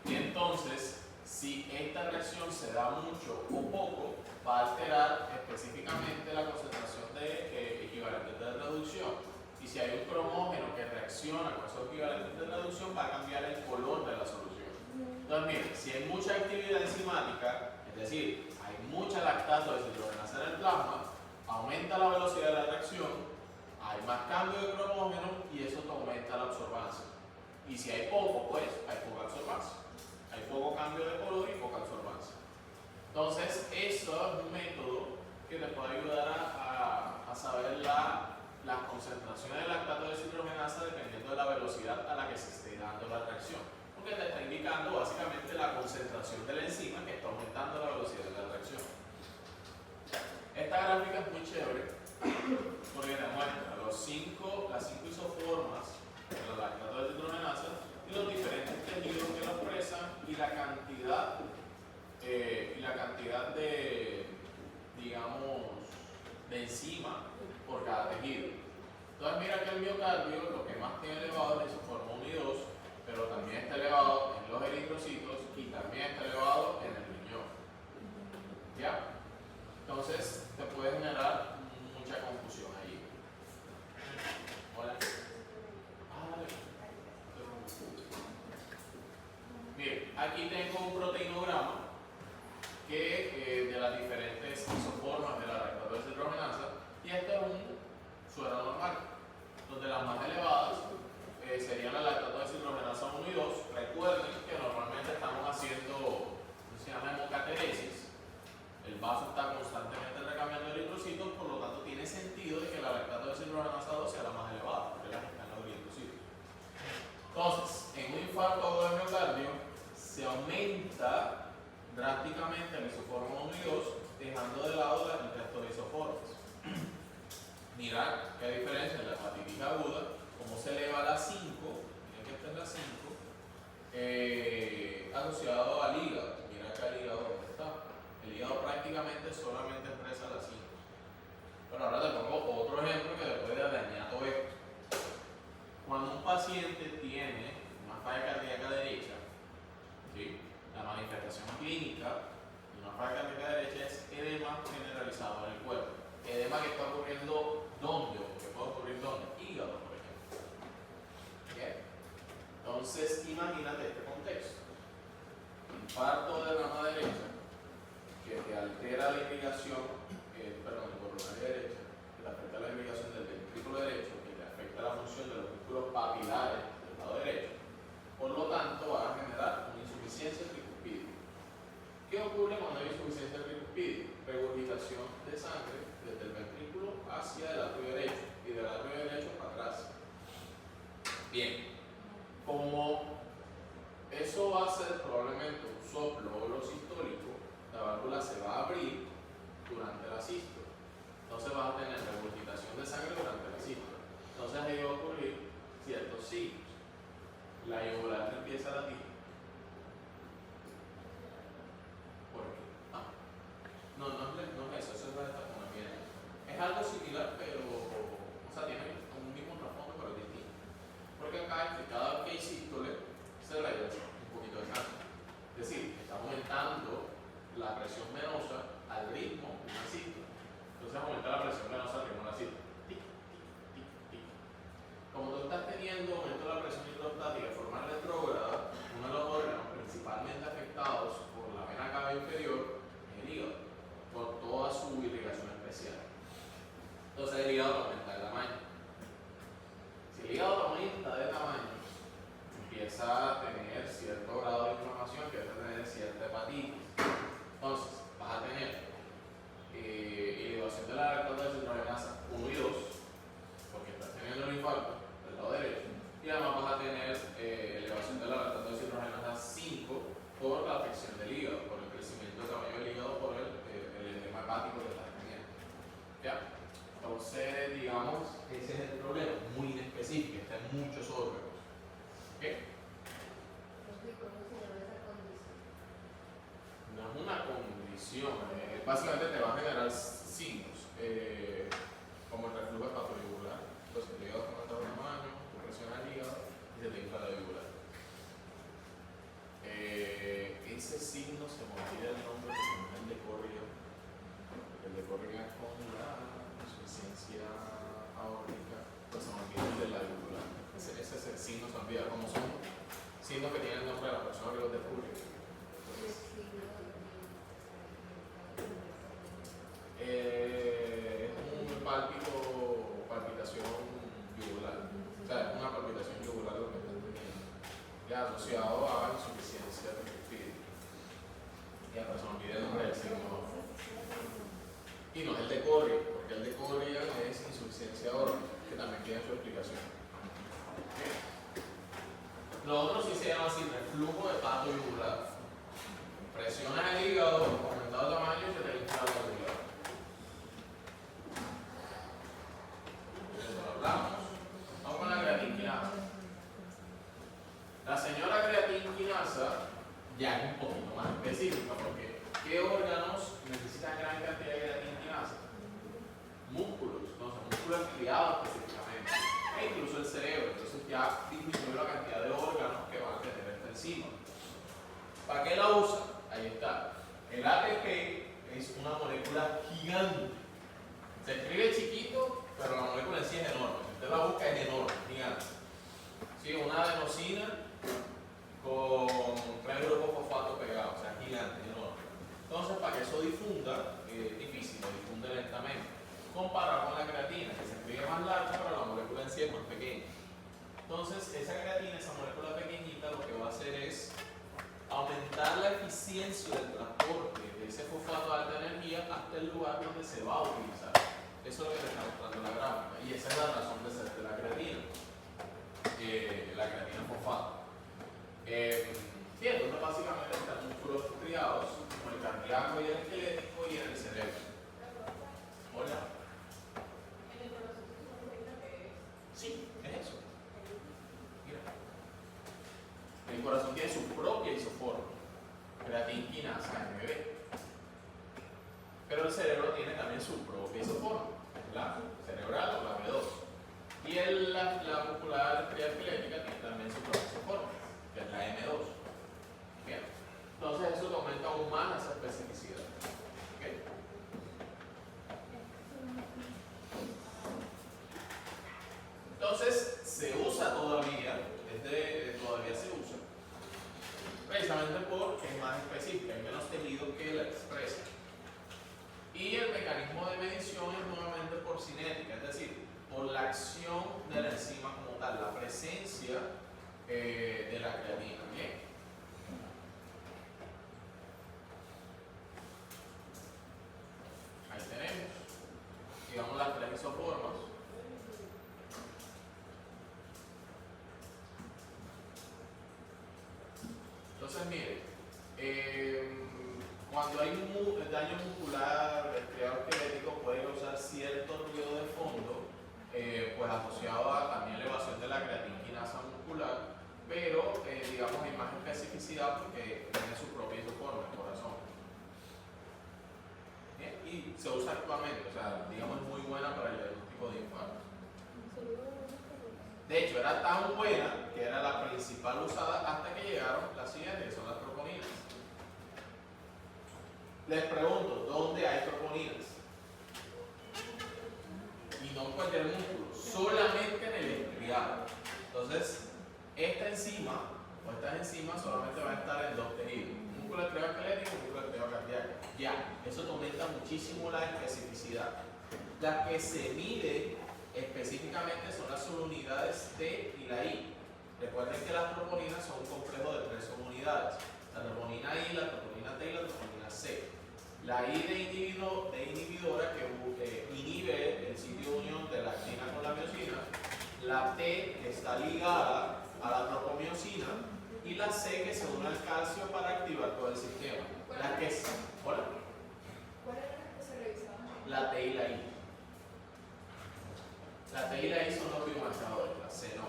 Y entonces, si esta reacción se da mucho o poco, va a alterar específicamente la concentración de equivalentes de reducción. Y si hay un cromógeno que reacciona con esos equivalentes de reducción, va a cambiar el color de la solución. Entonces, miren, si hay mucha actividad enzimática, es decir, hay mucha lactato deshidrogenasa en el plasma, aumenta la velocidad de la reacción, hay más cambio de cromógeno y eso te aumenta la absorbancia. Y si hay poco, pues hay poca absorbancia. Hay poco cambio de color y poca absorbancia. Entonces, eso es un método que te puede ayudar a saber las concentraciones de lactato deshidrogenasa dependiendo de la velocidad a la que se esté dando la reacción. Porque te está indicando básicamente la concentración de la enzima que está aumentando la velocidad de la reacción. Esta gráfica es muy chévere porque te muestra las 5 isoformas de la lactato deshidrogenasa y los diferentes tejidos que lo expresan y la cantidad de, digamos, de enzima por cada tejido. Entonces mira que el miocardio lo que más tiene elevado es la isoforma 1 y 2, pero también está elevado en los eritrocitos y también está elevado en el riñón. ¿Ya? Entonces te puedes aquí tengo un proteinograma que de las diferentes isoformas de la lactato deshidrogenasa, y este es un suero normal, donde las más elevadas serían la lactato deshidrogenasa 1 y 2. Recuerden que normalmente estamos haciendo, se llama hemocateresis. El vaso está constantemente recambiando eritrocitos, por lo tanto tiene sentido de que la lactato deshidrogenasa 2 sea la más elevada, porque es la que está en los eritrocitos. Entonces, en un infarto de miocardio se aumenta drásticamente el isoforma 1 y 2, dejando de lado el resto de isoformas. Mirad qué diferencia en la hepatitis aguda, cómo se eleva a la 5, miren que esta es la 5, asociado al hígado. Mira acá el hígado dónde está. El hígado prácticamente solamente expresa la 5. Pero ahora te pongo otro ejemplo que te puede dañar todo esto. Cuando un paciente tiene una falla cardíaca derecha, ¿sí?, la manifestación clínica de una falla cardíaca derecha es edema generalizado en el cuerpo. Edema que está ocurriendo ¿dónde? ¿O que puede ocurrir dónde? Hígado, por ejemplo. ¿Bien? Entonces, imagínate este contexto. Infarto de rama derecha que te altera la irrigación, coronaria derecha, que te afecta la irrigación del ventrículo derecho, que te afecta la función de los músculos papilares del lado derecho. Por lo tanto, va a generar una insuficiencia tricupídica. ¿Qué ocurre cuando hay insuficiencia tricupídica? Regurgitación de sangre desde el ventrículo hacia el atrio derecho y del atrio derecho para atrás. Bien, como eso va a ser probablemente un soplo sistólico, la válvula se va a abrir durante la sístole. Entonces vas a tener regurgitación de sangre durante la sístole. Entonces ahí va a ocurrir ciertos signos. La yugular empieza a latir. ¿Por qué? No es eso, es la destaponamiento. Es algo similar, pero, o sea, tiene un mismo trasfondo, pero es distinto. Porque acá, cada vez que hay sístole, se regresa un poquito de sangre. Es decir, está aumentando la presión venosa al ritmo de una sístole. Entonces aumenta la presión venosa al ritmo de una sístole. Tic, tic, tic, tic. Como tú estás teniendo aumento de la presión hidrostática de forma retrógrada, uno de los órganos principalmente afectados por la vena cava inferior es el hígado, por toda su irrigación especial. Entonces el hígado aumenta de tamaño. Si el hígado aumenta de tamaño, empieza a tener cierto grado de inflamación, empieza a tener cierta hepatitis. Entonces, vas a tener elevación de la lactato deshidrogenasa 1 y 2, porque estás teniendo un infarto del lado derecho, y además vas a tener elevación de la lactato deshidrogenasa 5 por la afección del hígado, por el crecimiento del tamaño del hígado, por el edema hepático que estás teniendo. ¿Ya? Entonces, digamos, ese es el problema, muy inespecífico, está en muchos órganos. ¿Ok? No es una condición, básicamente te va a generar signos, como el reflujo hepatoyugular. Entonces el hígado aumenta de tamaño, tu presión al hígado y se te infla la yugular. Ese signo se me olvida el nombre porque no es el de Correa, porque el de Correa es con la insuficiencia aórtica, pues se me olvida el de la yugular. Ese signo se olvida, como son signos que tienen el nombre de la persona que los descubre. Es un palpitación yugular, o sea, es una palpitación yugular lo que están teniendo, ya asociado a insuficiencia tricupídica. Ya, pero se me olvida el nombre del signo. Y no es el de Correa, porque el de Correa es insuficiencia aórtica, que también tiene su explicación. ¿Okay? Lo otro sí se llama así, reflujo hepatoyugular. Presionas el hígado, aumentado de tamaño y se te infla la yugular. Eso lo hablamos. Vamos con la creatinquinasa. La señora creatinquinasa ya es un poquito más específica, porque ¿qué órganos necesitan gran cantidad de creatinquinasa? Músculos, no, son músculos criados específicamente, e incluso el cerebro. Entonces ya disminuye la cantidad de órganos que van a tener esta enzima. ¿Para qué la usa? Ahí está. El ATP es una molécula gigante. Se escribe chiquito, pero la molécula en sí es enorme. Si usted la busca, es enorme, gigante. ¿Sí? Una adenosina con 3 grupos fosfatos difícil, lo difunde lentamente. Comparado con la creatina, que se escribe más larga, pero la molécula en sí es más pequeña. Entonces, esa creatina, esa molécula pequeñita, lo que va a hacer es aumentar la eficiencia del transporte de ese fosfato de alta energía hasta el lugar donde se va a utilizar. Eso es lo que te está mostrando la gráfica. Y esa es la razón de ser de la creatina fosfato. Sí, entonces básicamente están músculos estriados, como el cardíaco y el esquelético y en el cerebro. Hola. Sí, es eso. Mira. El corazón tiene su propia isoforma, creatina quinasa NB. Pero el cerebro tiene también su propia isoforma, la cerebral o la B2. Y la muscular esquelética tiene también su propia isoforma, que es la M2. Bien. Entonces eso aumenta aún más esa especificidad. ¿Okay? Entonces se usa todavía, todavía se usa, precisamente porque es más específica, hay menos tejido que la expresa. Y el mecanismo de medición es nuevamente por cinética, es decir, por la acción de la enzima como tal, la presencia de la creatina. ¿Bien? Ahí tenemos, digamos, las tres isoformas. Entonces, mire, cuando hay daño muscular, estriado esquelético, puede causar cierto ruido de fondo, pues asociado a también elevación de la creatina quinasa muscular, pero digamos hay más especificidad porque tiene su propia isoforma, el corazón. Bien, y se usa actualmente, o sea, digamos es muy buena para el diagnóstico de infarto. De hecho, era tan buena que era la principal usada hasta que llegaron las siguientes, que son las troponinas. Les pregunto, ¿dónde hay troponinas? Y no en cualquier músculo, solamente en el estriado. Entonces, esta enzima o estas enzimas solamente van a estar en dos tejidos: un músculo estriado esquelético y un músculo estriado cardíaco. Ya, eso te aumenta muchísimo la especificidad. La que se mide específicamente son las subunidades T y la I. Recuerden que las troponinas son un complejo de 3 subunidades: la troponina I, la troponina T y la troponina C. La I de inhibidora, que inhibe el sitio de unión de la actina con la miosina. La T, que está ligada a la tropomiosina. Y la C, que se une al calcio para activar todo el sistema. La que es, ¿hola? ¿Cuál era la que se revisaban? La T y la I. La T y la I son los biomarcadores, la C no.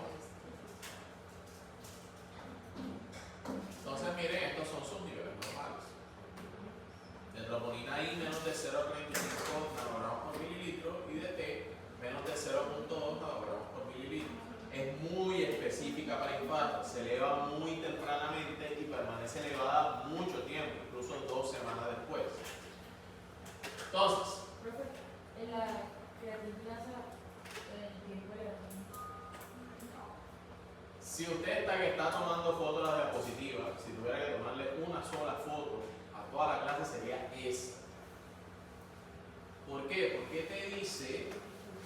Entonces miren, estos son sus niveles normales. De troponina I menos de 0,35 nanogramos por mililitro y de T menos de 0,2 nanogramos por mililitro. Es muy específica para infarto, se eleva muy tempranamente y permanece elevada mucho tiempo, incluso 2 semanas después. Entonces, en la creatina el tiempo de si usted está tomando fotos de la diapositiva, si tuviera que tomarle una sola foto a toda la clase sería esa. ¿Por qué? Porque te dice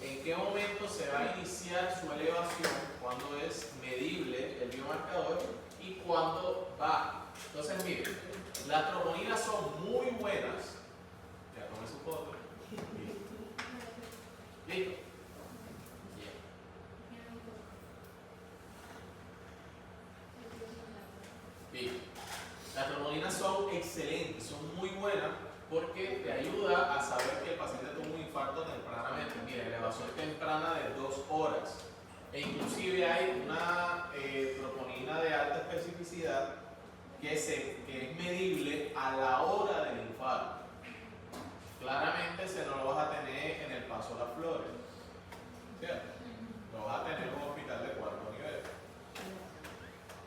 en qué momento se va a iniciar su elevación, cuándo es medible el biomarcador y cuándo va. Entonces, miren, las troponinas son muy buenas. Ya tomé su foto. ¿Listo? Bien. Las troponinas son excelentes, son muy buenas porque te ayuda a saber que el paciente tuvo un infarto tempranamente. Mira, elevación temprana de 2 horas. E inclusive hay una troponina de alta especificidad que es medible a la hora del infarto. Claramente se no lo vas a tener en el Paso Las Flores, ¿cierto? Lo vas a tener en un hospital de 4º nivel.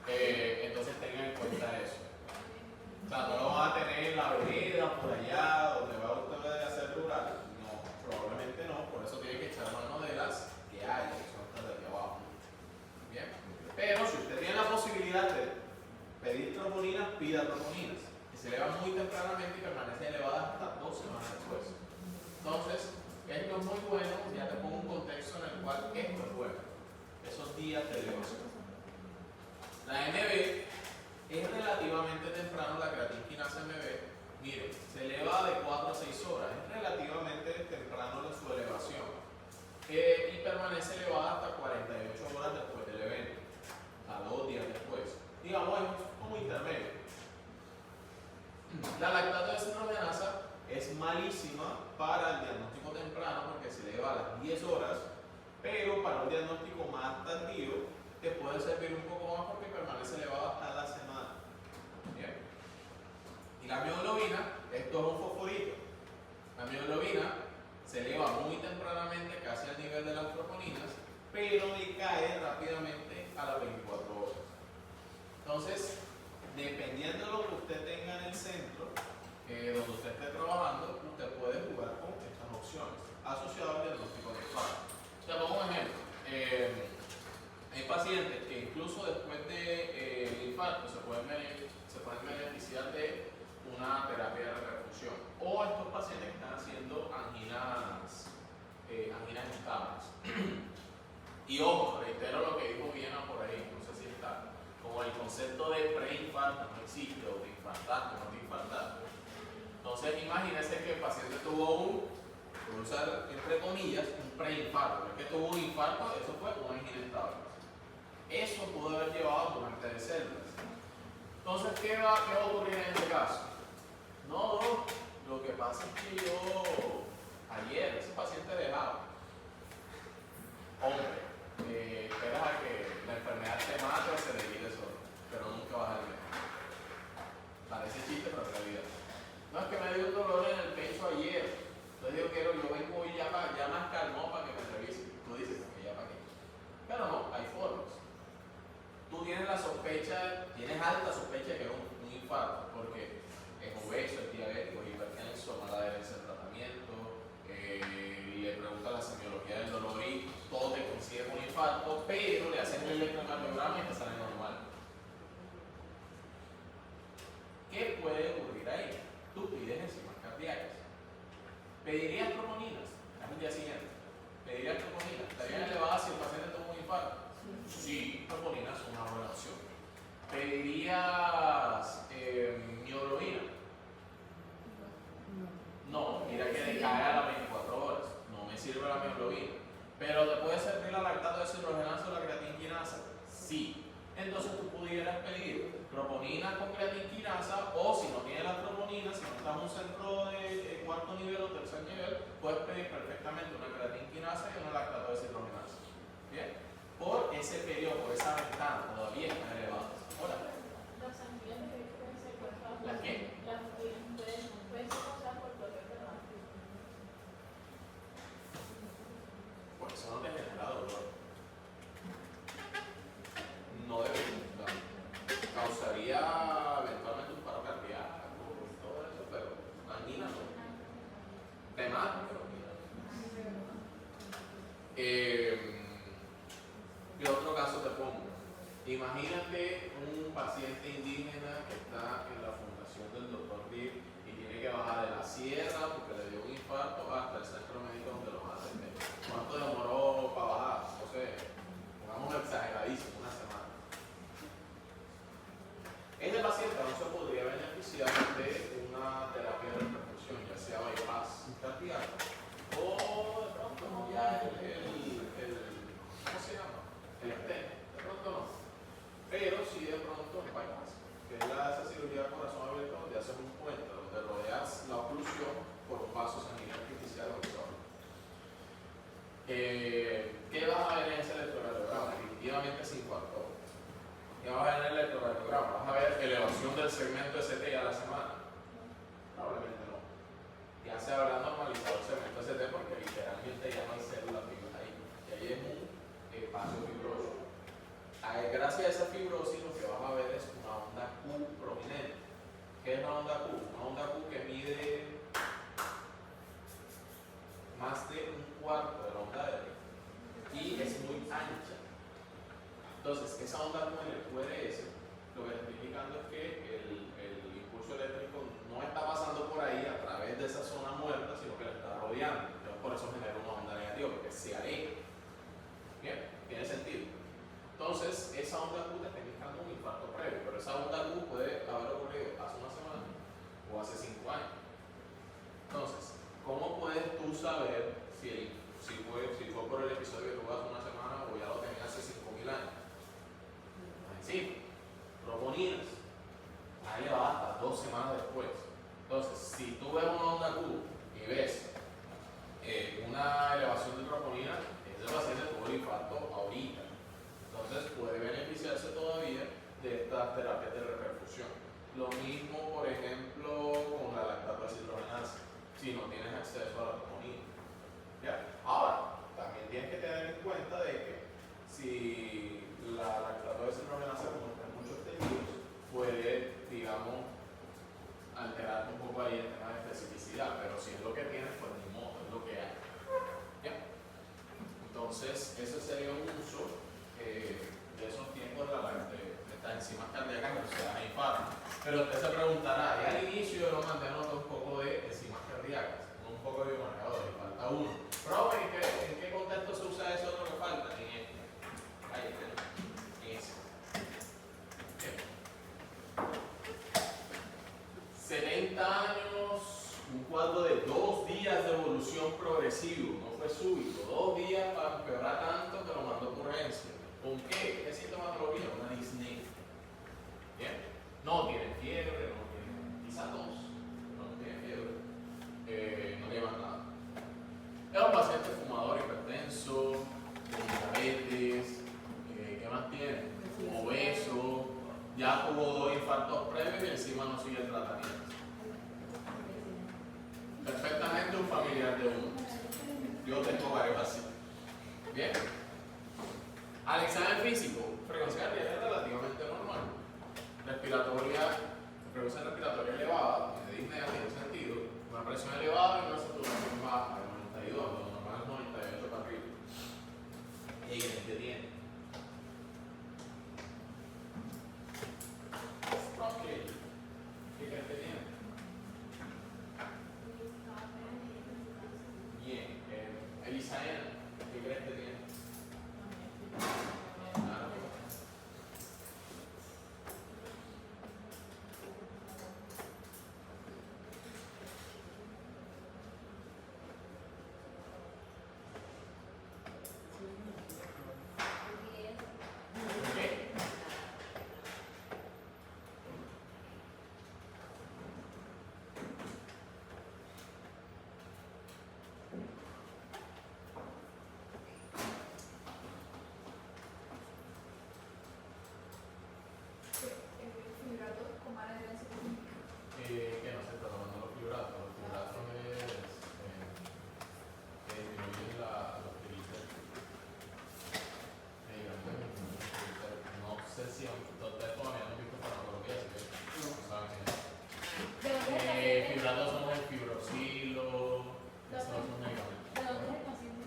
Entonces tengan en cuenta eso. O sea, no lo van a tener en la vereda, por allá, donde va usted a hacer rural. No, probablemente no, por eso tiene que echar mano de las que hay, que son estas de aquí abajo. Bien. Pero si usted tiene la posibilidad de pedir troponinas, pida troponinas, que se elevan muy tempranamente y permanecen elevadas hasta 2 semanas después. Entonces, esto es muy bueno, ya te pongo un contexto en el cual esto es bueno, esos días de elevación. La MB es relativamente temprano, la creatinquinasa MB, miren, se eleva de 4 a 6 horas, es relativamente temprano su elevación y permanece elevada hasta 48 horas después del evento, a 2 días después. Digamos, es como intermedio. La lactato deshidrogenasa es malísima para el diagnóstico temprano porque se eleva a las 10 horas, pero para un diagnóstico más tardío te puede servir un poco más porque permanece elevado hasta la semana. Bien. Y la mioglobina, esto es un fosforito. La mioglobina se eleva muy tempranamente, casi al nivel de las troponinas, pero decae rápidamente a las 24 horas. Entonces, dependiendo de lo que usted tenga en el centro, donde usted esté trabajando, usted puede jugar con estas opciones asociadas al diagnóstico de infarto. Te pongo un ejemplo. Hay pacientes que incluso después del infarto se pueden beneficiar de una terapia de reperfusión. O estos pacientes que están haciendo anginas estables. Y ojo, reitero lo que dijo Viena por ahí, no sé si está. Como el concepto de preinfarto no existe, o de infartaste, no de infartaste. Entonces, imagínense que el paciente tuvo voy a usar entre comillas, un preinfarto. No es que tuvo un infarto, eso fue una angina estable. Eso pudo haber llevado a tu muerte de células. Entonces, ¿qué va a ocurrir en este caso? No, lo que pasa es que yo, ayer, ese paciente dejaba, hombre, esperas a que la enfermedad te mate o se le quite solo, pero nunca vas a ver. Parece chiste, pero en realidad. No es que me dio un dolor en el pecho ayer. Entonces yo vengo hoy ya más calmado para que me revisen. Tú dices, ¿ya para qué? Pero no, hay formas. Tú tienes la sospecha, tienes alta sospecha de que es un infarto, porque es obeso, es diabético, es hipertenso, mala adherencia al tratamiento, le pregunta la semiología del dolor y todo te coincide con un infarto, pero le hacen el electrocardiograma y te sale normal. ¿Qué puede ocurrir ahí? Tú pides enzimas cardíacas. ¿Pedirías troponinas? Es el día siguiente. ¿Pedirías troponinas? ¿Estarían elevadas si el paciente tuvo un infarto? Sí, troponinas es una buena opción. ¿Pedirías mioglobina? No, mira que decae a las 24 horas. No me sirve la mioglobina. ¿Pero te puede servir la lactato deshidrogenasa o la creatinquinasa? Sí. Entonces tú pudieras pedir troponina con creatinquinasa, o si no tienes la troponina, si no estás en un centro de cuarto nivel o tercer nivel, puedes pedir perfectamente una creatinquinasa y una lactato deshidrogenasa. Bien, por ese periodo, por esa ventana, todavía está elevada. Ahora, Las anginas pueden ser causadas por... ¿la qué? Las anginas pueden ser causadas por dolor de base. Pues eso no te genera dolor. No debería. Causaría eventualmente un paro cardíaco y todo eso, pero angina no. Te mata, pero angina no. ¿Qué otro caso te pongo? Imagínate un paciente indígena que está en la fundación del Dr. Rip y tiene que bajar de la sierra porque le dio un infarto hasta el centro médico donde lo van a atender. ¿Cuánto demoró para bajar? No sé, pongamos exageradísimo, una semana. Este paciente no se podría beneficiar de una terapia de reperfusión, ya sea bypass cardíaco o de pronto no ya ¿cómo se llama? El stent, de pronto no. Pero sí de pronto el bypass, que es esa cirugía de corazón abierto donde haces un puente, donde rodeas la oclusión por un vaso sanguíneo artificial o externo. ¿Qué vas a ver en ese electrocardiograma? Definitivamente se infartó. ¿Qué vas a ver en el electrocardiograma? ¿Vas a ver elevación del segmento ST a la semana? Probablemente no. Ya se habrá normalizado el segmento ST porque literalmente ya no hay células vivas ahí. Y ahí es un espacio fibroso. Gracias a esa fibrosis lo que vas a ver es una onda Q prominente. ¿Qué es una onda Q? Una onda Q que mide más de un cuarto de la onda de Q y es muy ancha. Entonces, esa onda Q en el QRS lo que está indicando es que el impulso eléctrico no está pasando por ahí a través de esa zona muerta, sino que la está rodeando. saber si fue por el episodio que tuvo hace una semana o ya lo tenía hace 5.000 años. Sí, proponías. Ahí va hasta 2 semanas después. Entonces, si tú ves una onda Q y ves una elevación de troponina, ese paciente tuvo el infarto ahorita. Entonces, puede beneficiarse todavía de estas terapias de reperfusión. Lo mismo, por ejemplo, con la lactato deshidrogenasa, si no tienes acceso a la troponina. ¿Ya? Ahora, también tienes que tener en cuenta de que si la lactato deshidrogenasa, como está en muchos tejidos, puede, digamos, alterar un poco ahí el tema de especificidad, pero si es lo que tienes, pues ni modo, es lo que hay. ¿Ya? Entonces, ese sería un uso de esos tiempos de estas enzimas cardíacas asociadas a infarto. Pero usted se preguntará, y al inicio yo lo mandé a notar un poco de enzimas cardíacas, un poco de biomarcadores, falta uno. Pero, ¿en qué contexto se usa eso otro que falta? En este. Ahí está, en ese. Bien. 70 años, un cuadro de 2 días de evolución progresivo, no fue súbito, 2 días para empeorar tanto que lo mandó por urgencia. ¿Con qué? ¿Qué sintomatología? Una disnea. ¿Bien? No tiene fiebre, no tiene, quizás tos, no tiene fiebre, no lleva nada. Era un paciente fumador hipertenso, con diabetes, ¿qué más tiene? Obeso, ya tuvo 2 infartos previos y encima no sigue el tratamiento. Perfectamente un familiar de uno. Yo tengo varios así. Bien. Al examen físico, frecuencia cardíaca relativamente normal. Frecuencia respiratoria elevada, de disnea tiene sentido. Una presión elevada y una saturación baja de 92, lo normal es 98 para arriba. ¿Y qué tiene? Ok. ¿Qué crees que tiene? Bien. Elisaena, ¿qué crees que tiene? Que no se está tomando los fibratos. Los fibratos disminuyen los triglicéridos. No sé si ustedes todavía no han visto farmacología, así que no saben qué es. Fibratos son el fibrosilo, esos son medicamentos. ¿De dónde es el paciente?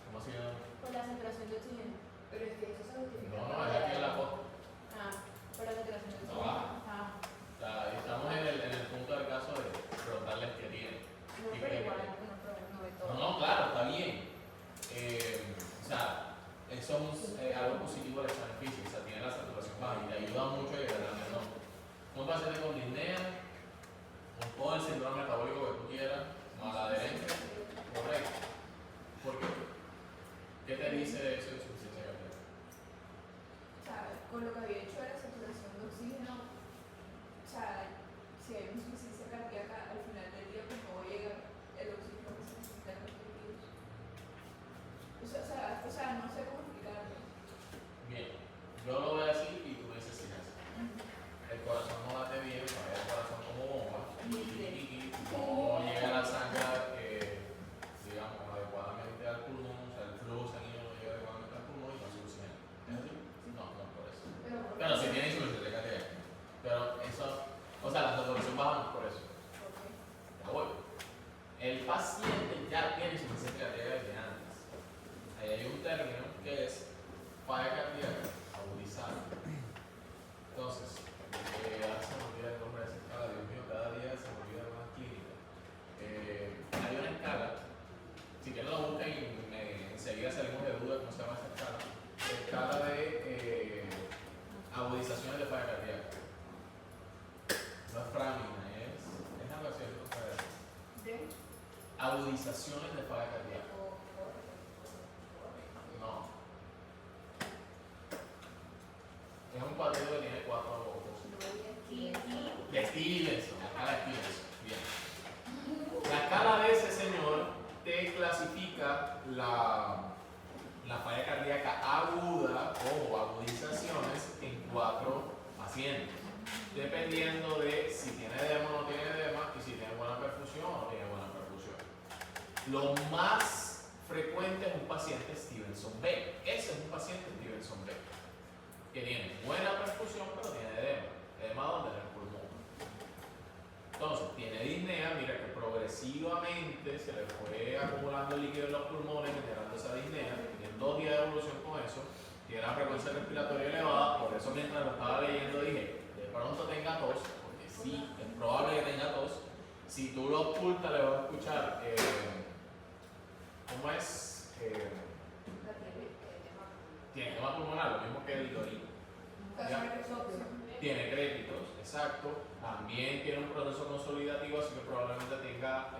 ¿Cómo se llama? Con la saturación de oxígeno. Pero es que eso se justifica. No, es aquí en la foto. Ah, por la saturación de No oxígeno. baja. Ah, Estamos en el punto del caso de preguntarles qué tienen. no, pero igual, no ve todo. No, claro, está bien. O sea, eso es algo positivo del examen físico, o sea, tiene la saturación baja y te ayuda mucho a llegar al menor. Un paciente con disnea, con todo el síndrome metabólico que tú quieras, maladherencia, correcto. ¿Por qué? ¿Qué te dice eso de insuficiencia cardíaca? O sea, con lo que había hecho de la saturación de oxígeno, o sea, si hay una insuficiencia cardíaca, al final del día pues no llega el oxígeno que se necesita en los tejidos. O sea, no sé cómo explicarlo. Bien, yo lo voy a decir y tú me dices si es así. El corazón no late bien, falla el corazón como bomba, no llega la sangre, digamos, adecuadamente al pulmón, o sea, el flujo sanguíneo no llega adecuadamente al pulmón y no se oxigena. ¿Es así? No, no es por eso. Pero si tiene insuficiencia cardíaca. Pero eso, o sea, la saturación baja no es por eso. Ya voy. El paciente ya tiene insuficiencia cardíaca desde antes. Ahí hay un término que es falla cardíaca agudizada. Entonces, ahora se me olvida el nombre de esa escala, Dios mío, cada día se me olvida más clínica. Hay una escala, si quieren la buscan y enseguida salimos de duda cómo se llama esa escala. Escala de agudizaciones de falla cardíaca. No es framina, es algo así, ¿De? agudizaciones de falla cardíaca. No. Es un cuadrito que tiene 4 de Stevenson, la escala de Stevenson. Bien. La escala de ese señor te clasifica la falla cardíaca aguda o agudizaciones en 4 pacientes, dependiendo de si tiene edema o no tiene edema y si tiene buena perfusión o no tiene buena perfusión. Lo más frecuente es un paciente Stevenson B. Ese es un paciente Stevenson B, que tiene buena perfusión pero tiene edema. ¿Edema dónde? En el pulmón. Entonces, tiene disnea, mira que progresivamente se le fue acumulando líquido en los pulmones, generando esa disnea, tiene 2 días de evolución con eso, tiene una frecuencia respiratoria elevada, por eso mientras lo estaba leyendo dije, de pronto tenga tos, porque sí, es probable que tenga tos. Si tú lo ocultas, le vas a escuchar, ¿cómo es? Tiene edema pulmonar, lo mismo que el Dorín. Tiene créditos, exacto. También tiene un proceso consolidativo, así que probablemente tenga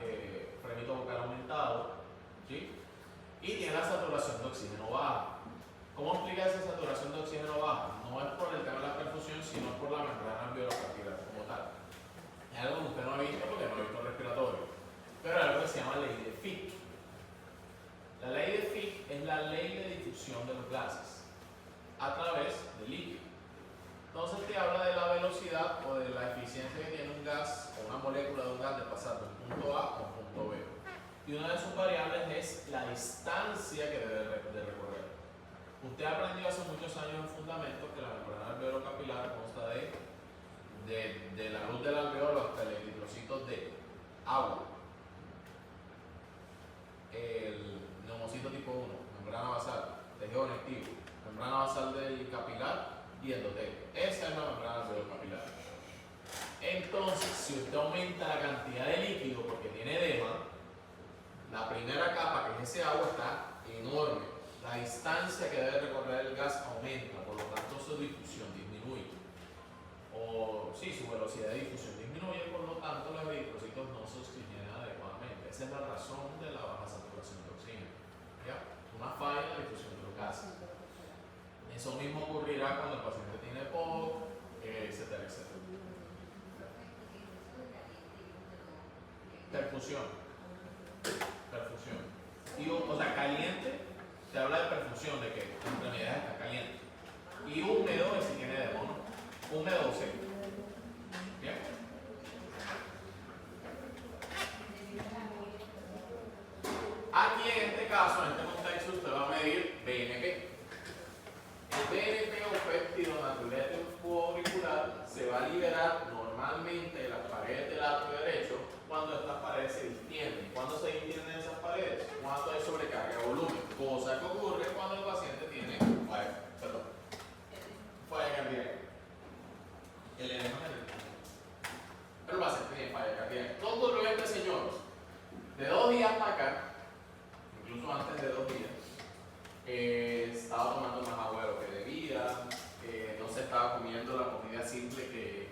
frenito vocal aumentado. ¿Sí? Y tiene la saturación de oxígeno baja. ¿Cómo explica esa saturación de oxígeno baja? No es por el tema de la perfusión, sino por la membrana alveolo-capilar como tal. Es algo que usted no ha visto porque no ha visto el respiratorio. Pero hay algo que se llama ley de Fick. La ley de Fick es la ley de difusión de los gases a través del líquido. Entonces te habla de la velocidad o de la eficiencia que tiene un gas o una molécula de un gas de pasar de un punto A a un punto B. Y una de sus variables es la distancia que debe de recorrer. Usted aprendió hace muchos años en fundamento que la membrana alveolo-capilar consta de la luz del alveolo hasta el eritrocitos de agua, el neumocito tipo 1, membrana basal, tejido conectivo, membrana basal del capilar y endotelio. Esa es la membrana alveolo-capilar. Entonces, si usted aumenta la cantidad de líquido porque tiene edema, la primera capa, que es ese agua, está enorme. La distancia que debe recorrer el gas aumenta, por lo tanto su difusión disminuye. O sí, su velocidad de difusión disminuye, por lo tanto los eritrocitos no se oxigenan adecuadamente. Esa es la razón de la baja saturación de oxígeno. ¿Ya? Una falla en la difusión de los gases. Eso mismo ocurrirá cuando el paciente tiene POC, etcétera, etcétera. Perfusión. Perfusión. Y, o sea, caliente, te habla de perfusión, de que la enfermedad está caliente. Y húmedo es si tiene edema, ¿no? Húmedo o seco. ¿Bien? Aquí en este caso, en este contexto, usted va a medir BNP. El BNP o péptido natriurético auricular se va a liberar normalmente de las paredes del atrio derecho cuando estas paredes se distienden. ¿Cuándo se distienden esas paredes? Cuando hay sobrecarga de volumen, cosa que ocurre cuando el paciente tiene falla cardíaca. El edema es el pulmón. Pero el paciente tiene falla cardíaca. ¿Qué ocurrió este señor? De 2 días para acá, incluso antes de 2 días, estaba tomando más agua de lo que debía, no se estaba comiendo la comida simple que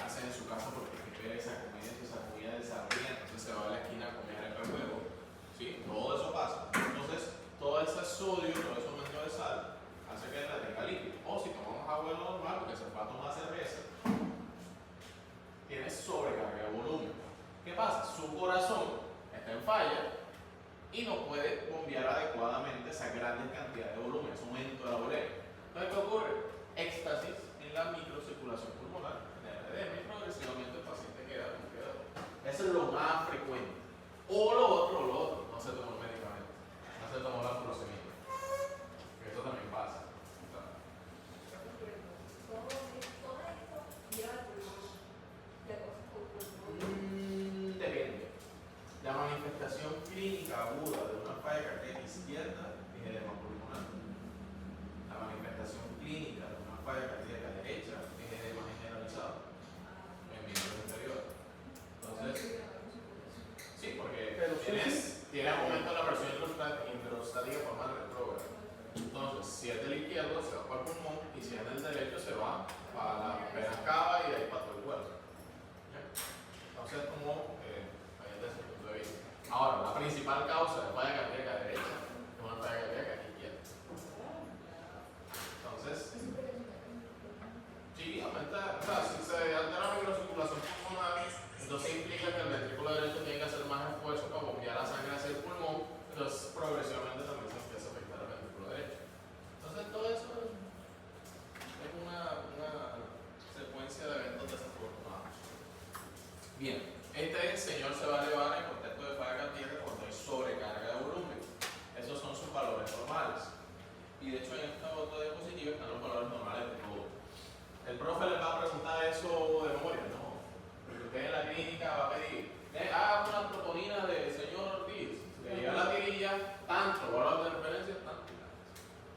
hace en su casa porque espera esa comida desarrollada, entonces se va a la esquina a comer el huevo. ¿Sí? Todo eso pasa. Entonces, todo ese sodio, todo ese aumento de sal, hace que la tenga líquido. O si tomamos agua normal, porque se va a tomar cerveza, tiene sobrecarga de volumen. ¿Qué pasa? Su corazón está en falla y no puede bombear adecuadamente esa grandes cantidades de volumen, ese aumento de la bolera. Entonces, ¿qué ocurre? Éxtasis en la microcirculación pulmonar, genera edema y progresivamente el paciente queda como quedó. Eso es lo más frecuente. O lo otro, no se tomó el medicamento, no se tomó la furosemida. Eso también pasa. Depende. La manifestación clínica aguda de una falla cardíaca izquierda es edema pulmonar. La manifestación clínica de una falla cardíaca derecha es edema generalizado en miembros inferiores. Entonces, sí, porque tienes aumento de la presión introstática por forma retrógrada. Entonces, si es del izquierdo, se va para el pulmón, y si es del derecho, se va para la vena cava y de ahí para todo el cuerpo. ¿Ya? Entonces, como desde ese punto de vista. Ahora, la principal causa de falla cardíaca derecha es una falla cardíaca izquierda. Entonces, sí, aumenta, o sea, si se altera la microcirculación pulmonar, entonces implica que el ventrículo derecho tiene que hacer más esfuerzo para bombear la sangre hacia el pulmón, entonces progresivamente también se empieza a afectar el ventrículo derecho. Entonces todo eso es una secuencia de eventos desafortunados. Bien, este señor se va a elevar en contexto de falla cardíaca cuando hay sobrecarga de volumen. Esos son sus valores normales. Y de hecho en esta otra diapositiva están los valores normales de todo. El profe les va a preguntar eso de memoria, ¿no? Porque usted en la clínica va a pedir, una protonina de señor Ortiz, le llega la tirilla, tanto, valor de referencia, tanto.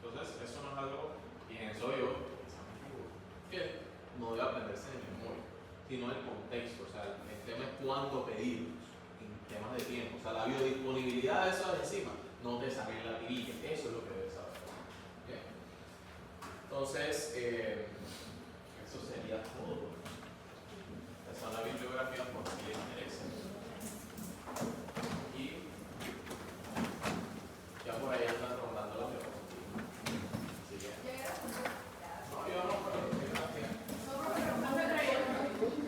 Entonces, eso no es algo, pienso yo, que no debe aprenderse de memoria, sino el contexto, o sea, el tema es cuándo pedirlos, en temas de tiempo, o sea, la biodisponibilidad de esas enzimas, no te sale en la tirilla, eso es lo que debes saber. ¿Bien? Entonces, eso sería todo. Esa es la bibliografía